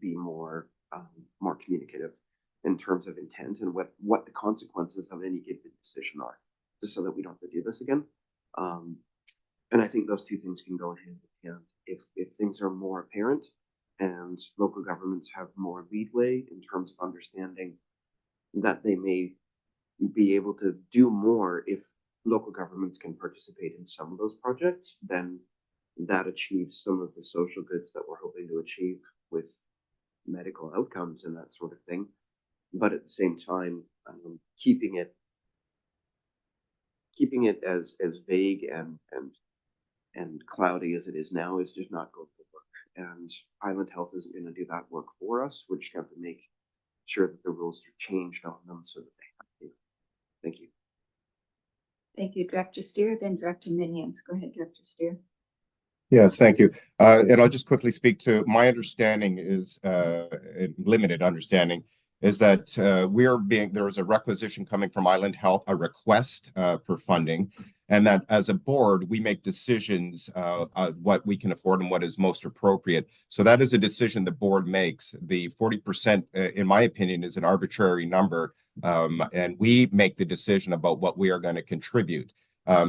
be more communicative in terms of intent and what the consequences of any given decision are, just so that we don't have to do this again. And I think those two things can go hand in hand. If things are more apparent and local governments have more leadway in terms of understanding that they may be able to do more if local governments can participate in some of those projects, then that achieves some of the social goods that we're hoping to achieve with medical outcomes and that sort of thing. But at the same time, keeping it as vague and cloudy as it is now is just not going to work. And Island Health isn't going to do that work for us. We're just going to have to make sure that the rules are changed on them so that they have to. Thank you. Thank you, Director Steer, then Director Minions. Go ahead, Director Steer. Yes, thank you. And I'll just quickly speak to my understanding is limited understanding is that there is a requisition coming from Island Health, a request for funding, and that as a board, we make decisions what we can afford and what is most appropriate. So that is a decision the board makes. The 40%, in my opinion, is an arbitrary number, and we make the decision about what we are going to contribute.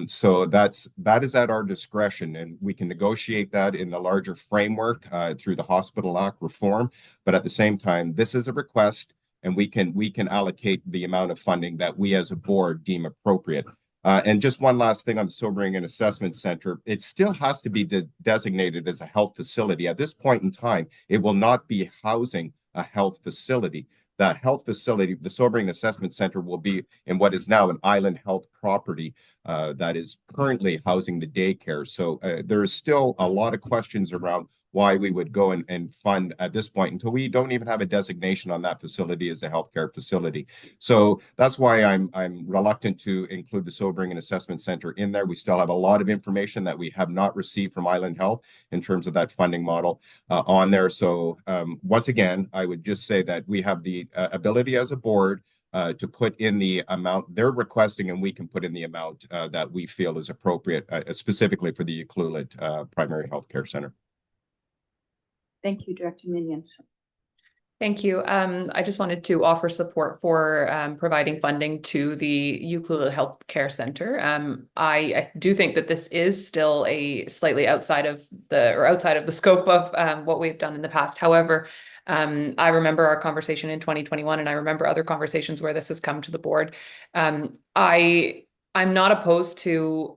So that is at our discretion, and we can negotiate that in the larger framework through the Hospital Act reform. But at the same time, this is a request, and we can allocate the amount of funding that we as a board deem appropriate. And just one last thing on the Sobering and Assessment Center, it still has to be designated as a health facility. At this point in time, it will not be housing a health facility. That health facility, the Sobering Assessment Center, will be in what is now an Island Health property that is currently housing the daycare. So there is still a lot of questions around why we would go and fund at this point until we don't even have a designation on that facility as a healthcare facility. So that's why I'm reluctant to include the Sobering and Assessment Center in there. We still have a lot of information that we have not received from Island Health in terms of that funding model on there. So once again, I would just say that we have the ability as a board to put in the amount they're requesting, and we can put in the amount that we feel is appropriate, specifically for the Ucluelet Primary Health Care Center. Thank you, Director Minions. Thank you. I just wanted to offer support for providing funding to the Ucluelet Health Care Center. I do think that this is still a slightly outside of the scope of what we've done in the past. However, I remember our conversation in 2021, and I remember other conversations where this has come to the board. I'm not opposed to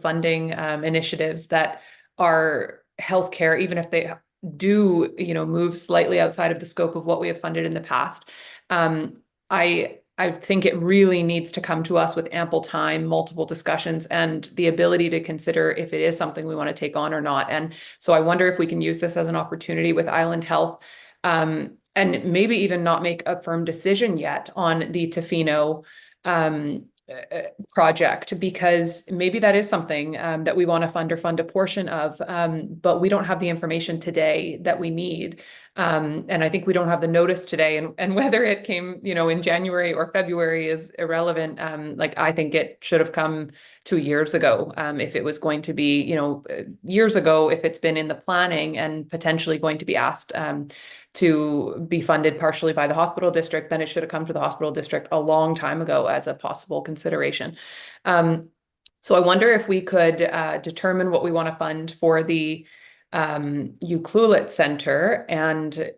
funding initiatives that are healthcare, even if they do, move slightly outside of the scope of what we have funded in the past. I think it really needs to come to us with ample time, multiple discussions, and the ability to consider if it is something we want to take on or not. And so I wonder if we can use this as an opportunity with Island Health, and maybe even not make a firm decision yet on the Tofino project, because maybe that is something that we want to fund or fund a portion of, but we don't have the information today that we need. And I think we don't have the notice today, and whether it came, in January or February is irrelevant. I think it should have come 2 years ago. If it was going to be, years ago, if it's been in the planning and potentially going to be asked to be funded partially by the hospital district, then it should have come to the hospital district a long time ago as a possible consideration. So I wonder if we could determine what we want to fund for the Ucluelet Center and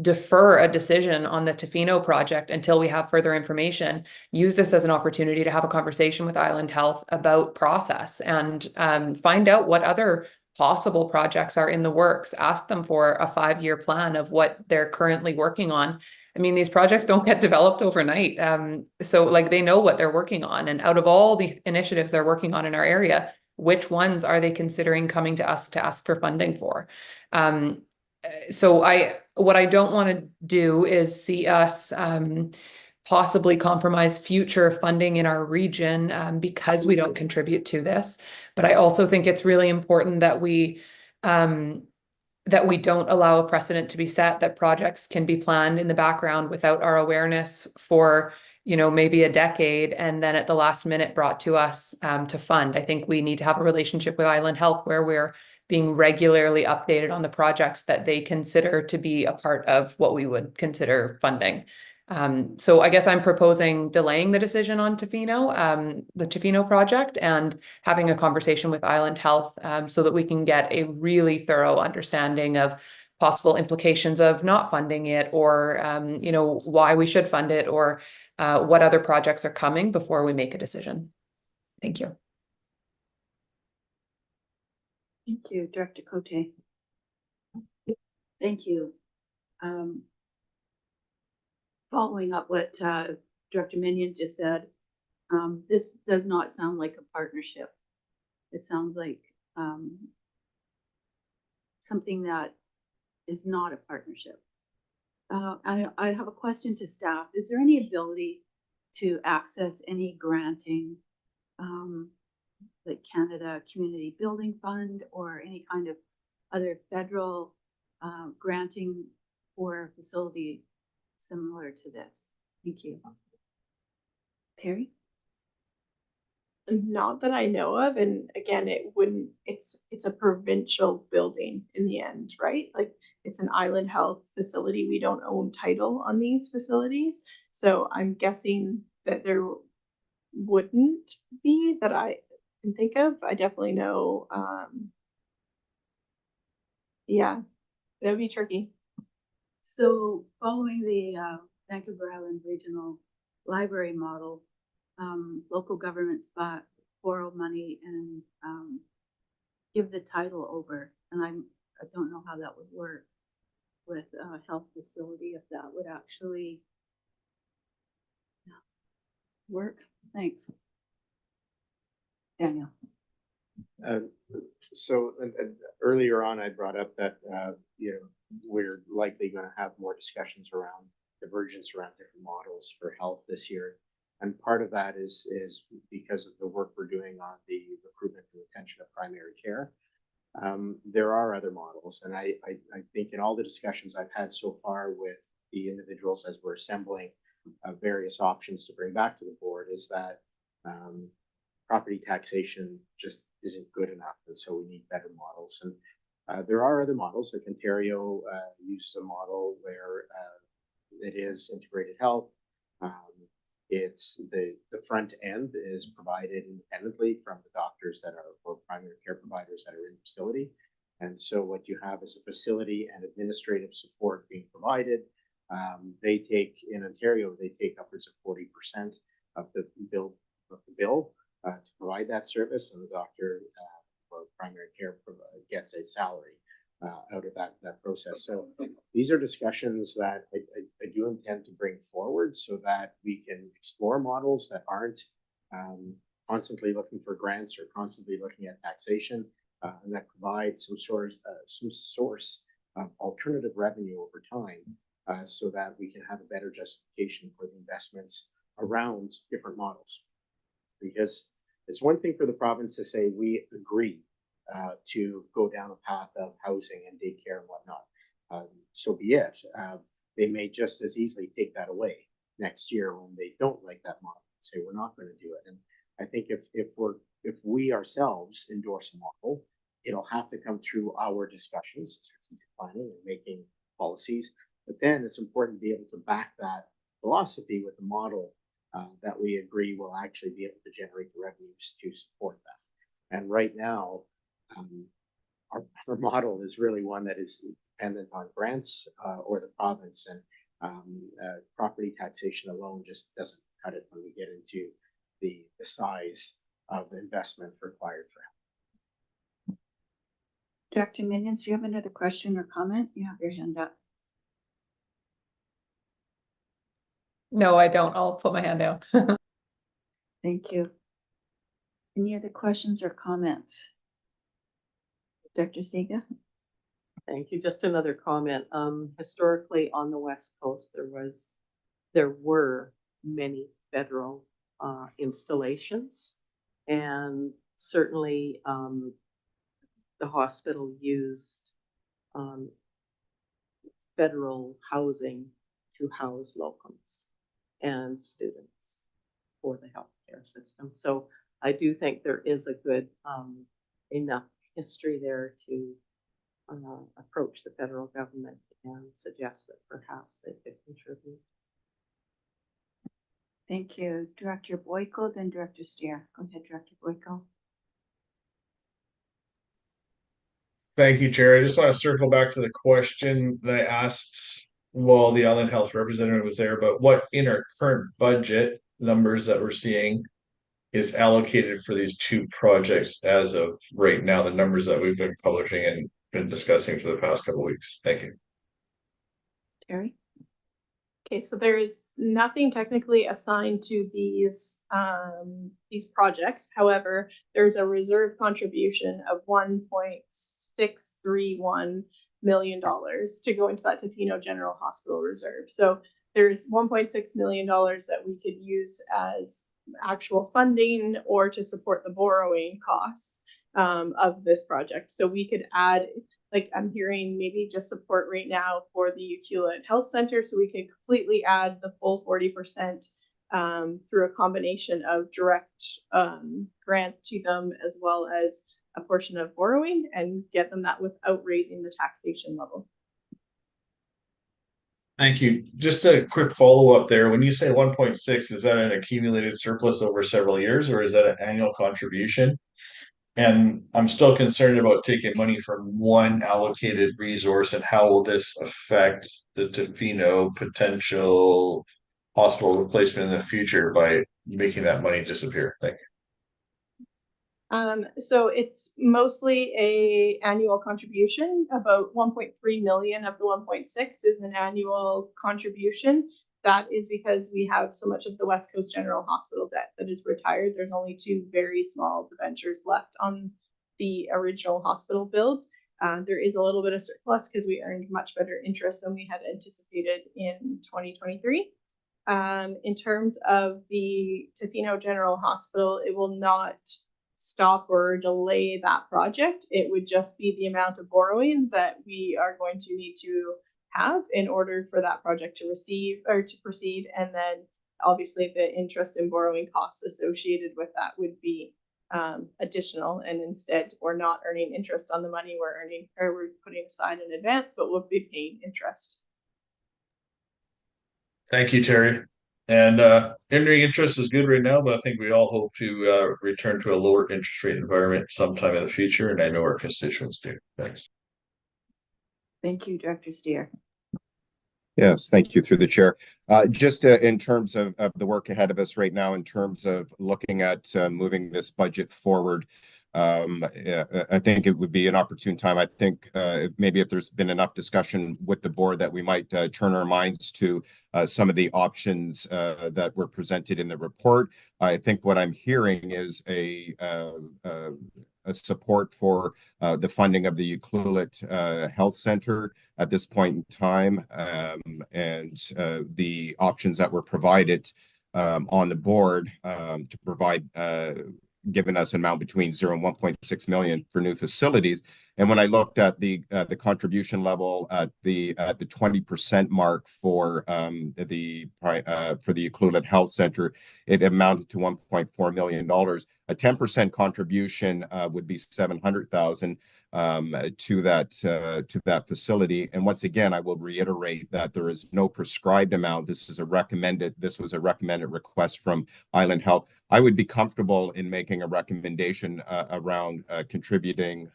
defer a decision on the Tofino project until we have further information. Use this as an opportunity to have a conversation with Island Health about process and find out what other possible projects are in the works. Ask them for a 5-year plan of what they're currently working on. I mean, these projects don't get developed overnight. So like they know what they're working on. And out of all the initiatives they're working on in our area, which ones are they considering coming to us to ask for funding for? So what I don't want to do is see us possibly compromise future funding in our region because we don't contribute to this. But I also think it's really important that we don't allow a precedent to be set, that projects can be planned in the background without our awareness for, you know, maybe a decade, and then at the last minute brought to us to fund. I think we need to have a relationship with Island Health where we're being regularly updated on the projects that they consider to be a part of what we would consider funding. So I guess I'm proposing delaying the decision on Tofino, the Tofino project, and having a conversation with Island Health so that we can get a really thorough understanding of possible implications of not funding it, or you know, why we should fund it, or what other projects are coming before we make a decision. Thank you. Thank you, Director Cote. Thank you. Following up what Director Minion just said, this does not sound like a partnership. It sounds like something that is not a partnership. I have a question to staff. Is there any ability to access any granting, like Canada Community Building Fund or any kind of other federal granting for a facility similar to this? Thank you. Terry? Not that I know of, and again, it's a provincial building in the end, right? Like, it's an Island Health facility. We don't own title on these facilities. So I'm guessing that there wouldn't be, that I can think of. I definitely know, yeah, that would be tricky. So following the Vancouver Island Regional Library model, local governments borrow money and give the title over. And I don't know how that would work with a health facility, if that would actually work. Thanks. Daniel. So earlier on, I brought up that you know, we're likely going to have more discussions around divergence around different models for health this year. And part of that is because of the work we're doing on the recruitment and retention of primary care. There are other models, and I think in all the discussions I've had so far with the individuals as we're assembling various options to bring back to the board, is that property taxation just isn't good enough, and so we need better models. And there are other models. Like Ontario uses a model where it is integrated health. It's the front end is provided independently from the doctors that are, or primary care providers that are in the facility. And so what you have is a facility and administrative support being provided. They take, in Ontario, they take upwards of 40% of the bill to provide that service, and the doctor or primary care gets a salary out of that process. So these are discussions that I do intend to bring forward so that we can explore models that aren't constantly looking for grants or constantly looking at taxation, and that provide some source of alternative revenue over time, so that we can have a better justification for the investments around different models. Because it's one thing for the province to say we agree to go down a path of housing and daycare and whatnot. So be it. They may just as easily take that away next year when they don't like that model and say we're not going to do it. And I think if we ourselves endorse a model, it'll have to come through our discussions, strategic planning and making policies. But then it's important to be able to back that philosophy with a model that we agree will actually be able to generate the revenues to support that. And right now, our model is really one that is dependent on grants or the province, and property taxation alone just doesn't cut it when we get into the size of investment required for Dr. Minions, do you have another question or comment? You have your hand up. No, I don't. I'll put my hand down. Thank you. Any other questions or comments? Dr. Sega? Thank you. Just another comment. Historically on the West Coast, there were many federal installations, and certainly the hospital used federal housing to house locums and students for the healthcare system. So I do think there is a good enough history there to approach the federal government and suggest that perhaps they could contribute. Thank you. Director Boyko, then Director Steer. Go ahead, Director Boyko. Thank you, Chair. I just want to circle back to the question that I asked while the Island Health representative was there, but what in our current budget numbers that we're seeing is allocated for these two projects as of right now, the numbers that we've been publishing and been discussing for the past couple of weeks. Thank you. Terry? Okay, so there is nothing technically assigned to these projects. However, there's a reserve contribution of $1.631 million to go into that Tofino General Hospital reserve. So there's $1.6 million that we could use as actual funding or to support the borrowing costs of this project. So we could add, like I'm hearing, maybe just support right now for the Ucluelet Health Center, so we could completely add the full 40% through a combination of direct grant to them as well as a portion of borrowing, and get them that without raising the taxation level. Thank you. Just a quick follow-up there. When you say 1.6, is that an accumulated surplus over several years, or is that an annual contribution? And I'm still concerned about taking money from one allocated resource, and how will this affect the Tofino potential hospital replacement in the future by making that money disappear? Thank you. So it's mostly a annual contribution. About 1.3 million of the 1.6 is an annual contribution. That is because we have so much of the West Coast General Hospital debt that is retired. There's only two very small debentures left on the original hospital build. There is a little bit of surplus because we earned much better interest than we had anticipated in 2023. In terms of the Tofino General Hospital, it will not stop or delay that project. It would just be the amount of borrowing that we are going to need to have in order for that project to receive or to proceed. And then obviously the interest and borrowing costs associated with that would be additional, and instead we're not earning interest on the money we're earning, or we're putting aside in advance, but we'll be paying interest. Thank you, Terry. And earning interest is good right now, but I think we all hope to return to a lower interest rate environment sometime in the future, and I know our constituents do. Thanks. Thank you, Director Steer. Yes, thank you through the chair. Just in terms of the work ahead of us right now, in terms of looking at moving this budget forward, I think it would be an opportune time. I think maybe if there's been enough discussion with the board that we might turn our minds to some of the options that were presented in the report. I think what I'm hearing is a support for the funding of the Ucluelet Health Center at this point in time, and the options that were provided on the board to provide given us an amount between 0 and 1.6 million for new facilities. And when I looked at the contribution level at the 20% mark for the Ucluelet Health Center, it amounted to $1.4 million. A 10% contribution would be $700,000 to that facility. And once again, I will reiterate that there is no prescribed amount. This was a recommended request from Island Health. I would be comfortable in making a recommendation around contributing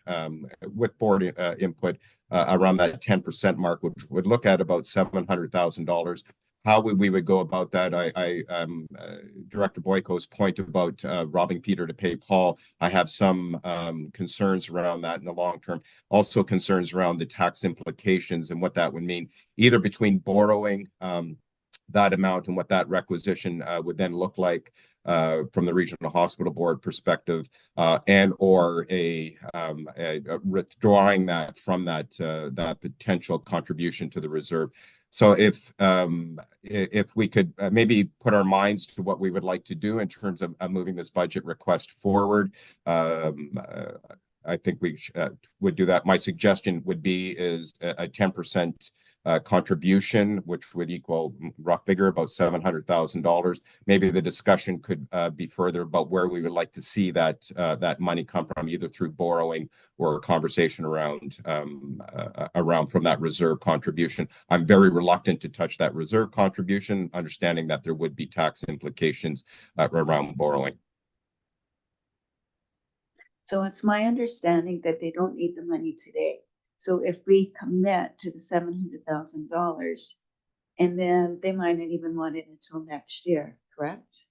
with board input around that 10% mark, which would look at about $700,000 how we would go about that. Director Boyko's point about robbing Peter to pay Paul, I have some concerns around that in the long term. Also concerns around the tax implications and what that would mean, either between borrowing that amount and what that requisition would then look like from the Regional Hospital Board perspective, and or a withdrawing that from that potential contribution to the reserve. So if we could maybe put our minds to what we would like to do in terms of moving this budget request forward, I think we would do that. My suggestion would be is a 10% contribution, which would equal, rough figure, about $700,000. Maybe the discussion could be further about where we would like to see that money come from, either through borrowing or a conversation around from that reserve contribution. I'm very reluctant to touch that reserve contribution, understanding that there would be tax implications around borrowing. So it's my understanding that they don't need the money today. So if we commit to the $700,000, and then they might not even want it until next year, correct?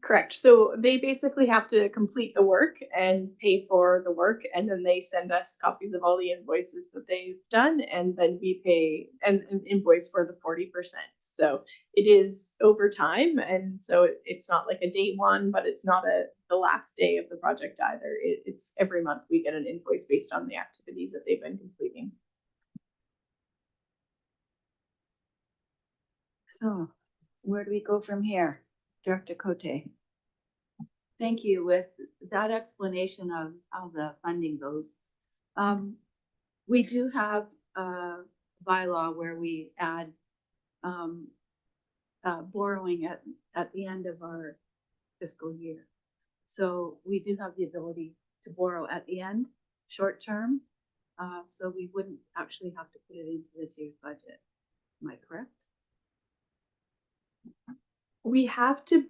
Correct. So they basically have to complete the work and pay for the work, and then they send us copies of all the invoices that they've done, and then we pay an invoice for the 40%. So it is over time, and so it's not like a day one, but it's not the last day of the project either. It's every month we get an invoice based on the activities that they've been completing. So where do we go from here? Director Cote. Thank you. With that explanation of how the funding goes, we do have a bylaw where we add borrowing at the end of our fiscal year. So we do have the ability to borrow at the end, short term. So we wouldn't actually have to put it into this year's budget. Am I correct? We have to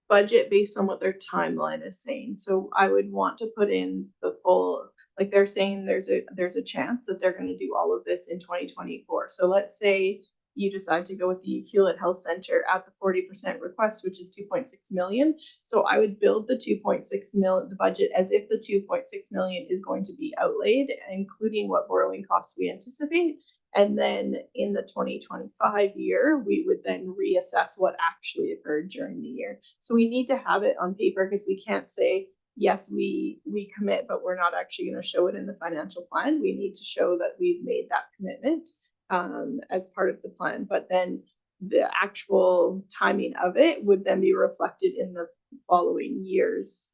budget based on what their timeline is saying. So I would want to put in the full, like they're saying there's a chance that they're going to do all of this in 2024. So let's say you decide to go with the Hewlett Health Center at the 40% request, which is 2.6 million. So I would build the 2.6 million, the budget, as if the 2.6 million is going to be outlaid, including what borrowing costs we anticipate. And then in the 2025 year, we would then reassess what actually occurred during the year. So we need to have it on paper, because we can't say, yes, we commit, but we're not actually going to show it in the financial plan. We need to show that we've made that commitment as part of the plan. But then the actual timing of it would then be reflected in the following year's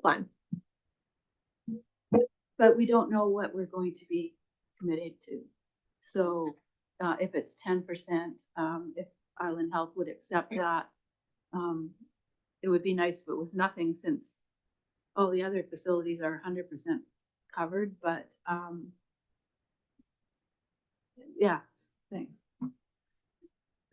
plan. But we don't know what we're going to be committed to. So if it's 10%, if Island Health would accept that, it would be nice if it was nothing, since all the other facilities are 100% covered. But yeah, thanks.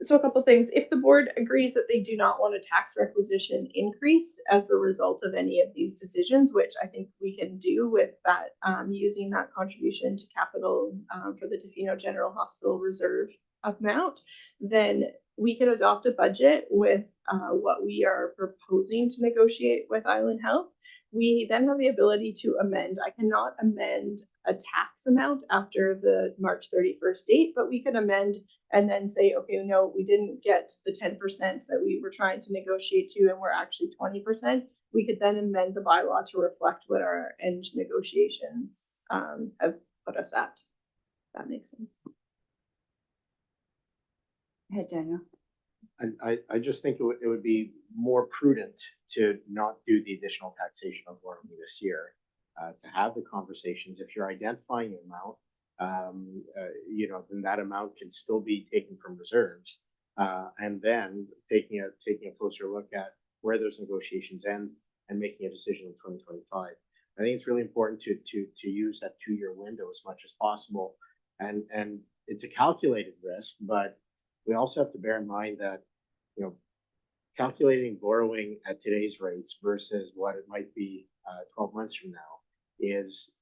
So a couple things. If the board agrees that they do not want a tax requisition increase as a result of any of these decisions, which I think we can do with that, using that contribution to capital for the Tofino General Hospital reserve amount, then we can adopt a budget with what we are proposing to negotiate with Island Health. We then have the ability to amend. I cannot amend a tax amount after the March 31st date, but we could amend and then say, okay, no, we didn't get the 10% that we were trying to negotiate to, and we're actually 20%. We could then amend the bylaw to reflect what our end negotiations have put us at. That makes sense. Go ahead, Daniel. I just think it would be more prudent to not do the additional taxation of borrowing this year, to have the conversations. If you're identifying an amount, then that amount can still be taken from reserves, and then taking a closer look at where those negotiations end and making a decision in 2025. I think it's really important to use that 2-year window as much as possible, and it's a calculated risk, but we also have to bear in mind that calculating borrowing at today's rates versus what it might be 12 months from now is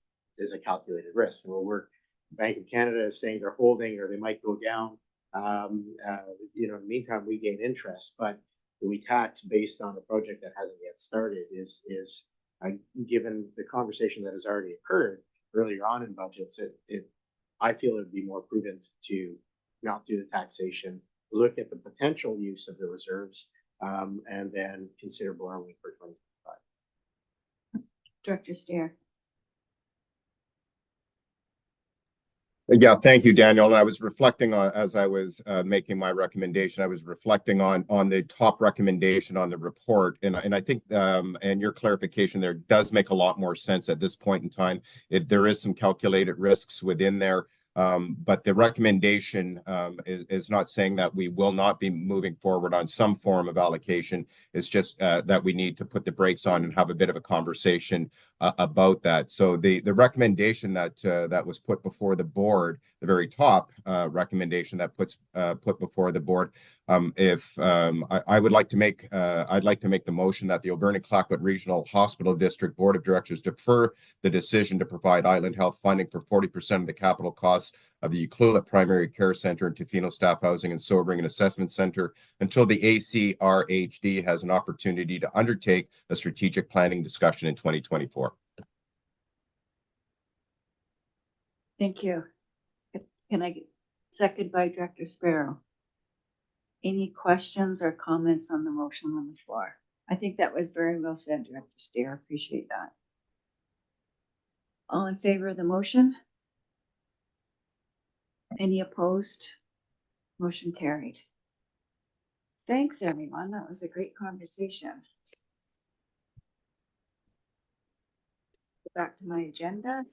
a calculated risk. And we're Bank of Canada is saying they're holding, or they might go down. You know, in the meantime, we gain interest, but we tax based on a project that hasn't yet started is given the conversation that has already occurred earlier on in budgets, I feel it'd be more prudent to not do the taxation, look at the potential use of the reserves, and then consider borrowing for 2025. Director Steer. Yeah, thank you, Daniel. And I was reflecting on, as I was making my recommendation, I was reflecting on the top recommendation on the report. And I think, and your clarification there does make a lot more sense at this point in time. There is some calculated risks within there. But the recommendation is not saying that we will not be moving forward on some form of allocation. It's just that we need to put the brakes on and have a bit of a conversation about that. So the recommendation that that was put before the board, the very top recommendation that put before the board, I would like to make I'd like to make the motion that the Alberni-Clayoquot Regional Hospital District Board of Directors defer the decision to provide Island Health funding for 40% of the capital costs of the Ucluelet Primary Care Center and Tofino Staff Housing and Sobering and Assessment Center until the ACRHD has an opportunity to undertake a strategic planning discussion in 2024. Thank you. Can I get second by Director Sparrow? Any questions or comments on the motion on the floor? I think that was very well said, Director Steer. Appreciate that. All in favor of the motion? Any opposed? Motion carried. Thanks, everyone. That was a great conversation. Back to my agenda.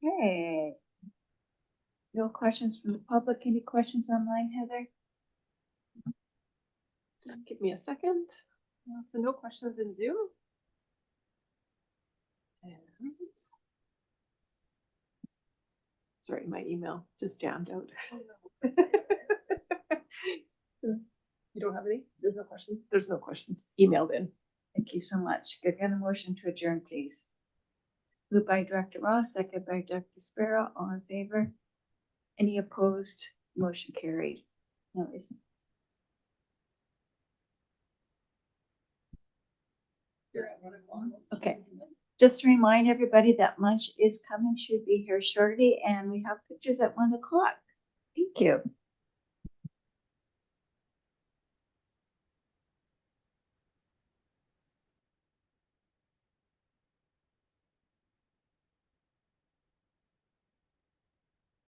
Okay. No questions from the public. Any questions online, Heather? Just give me a second. So no questions in Zoom. And sorry, my email just jammed out. You don't have any? There's no questions? There's no questions emailed in. Thank you so much. Could I get a motion to adjourn, please? Moved by Director Ross, second by Director Sparrow. All in favor? Any opposed? Motion carried. No, isn't. Okay. Just to remind everybody that lunch is coming, should be here shortly, and we have pictures at 1 o'clock. Thank you.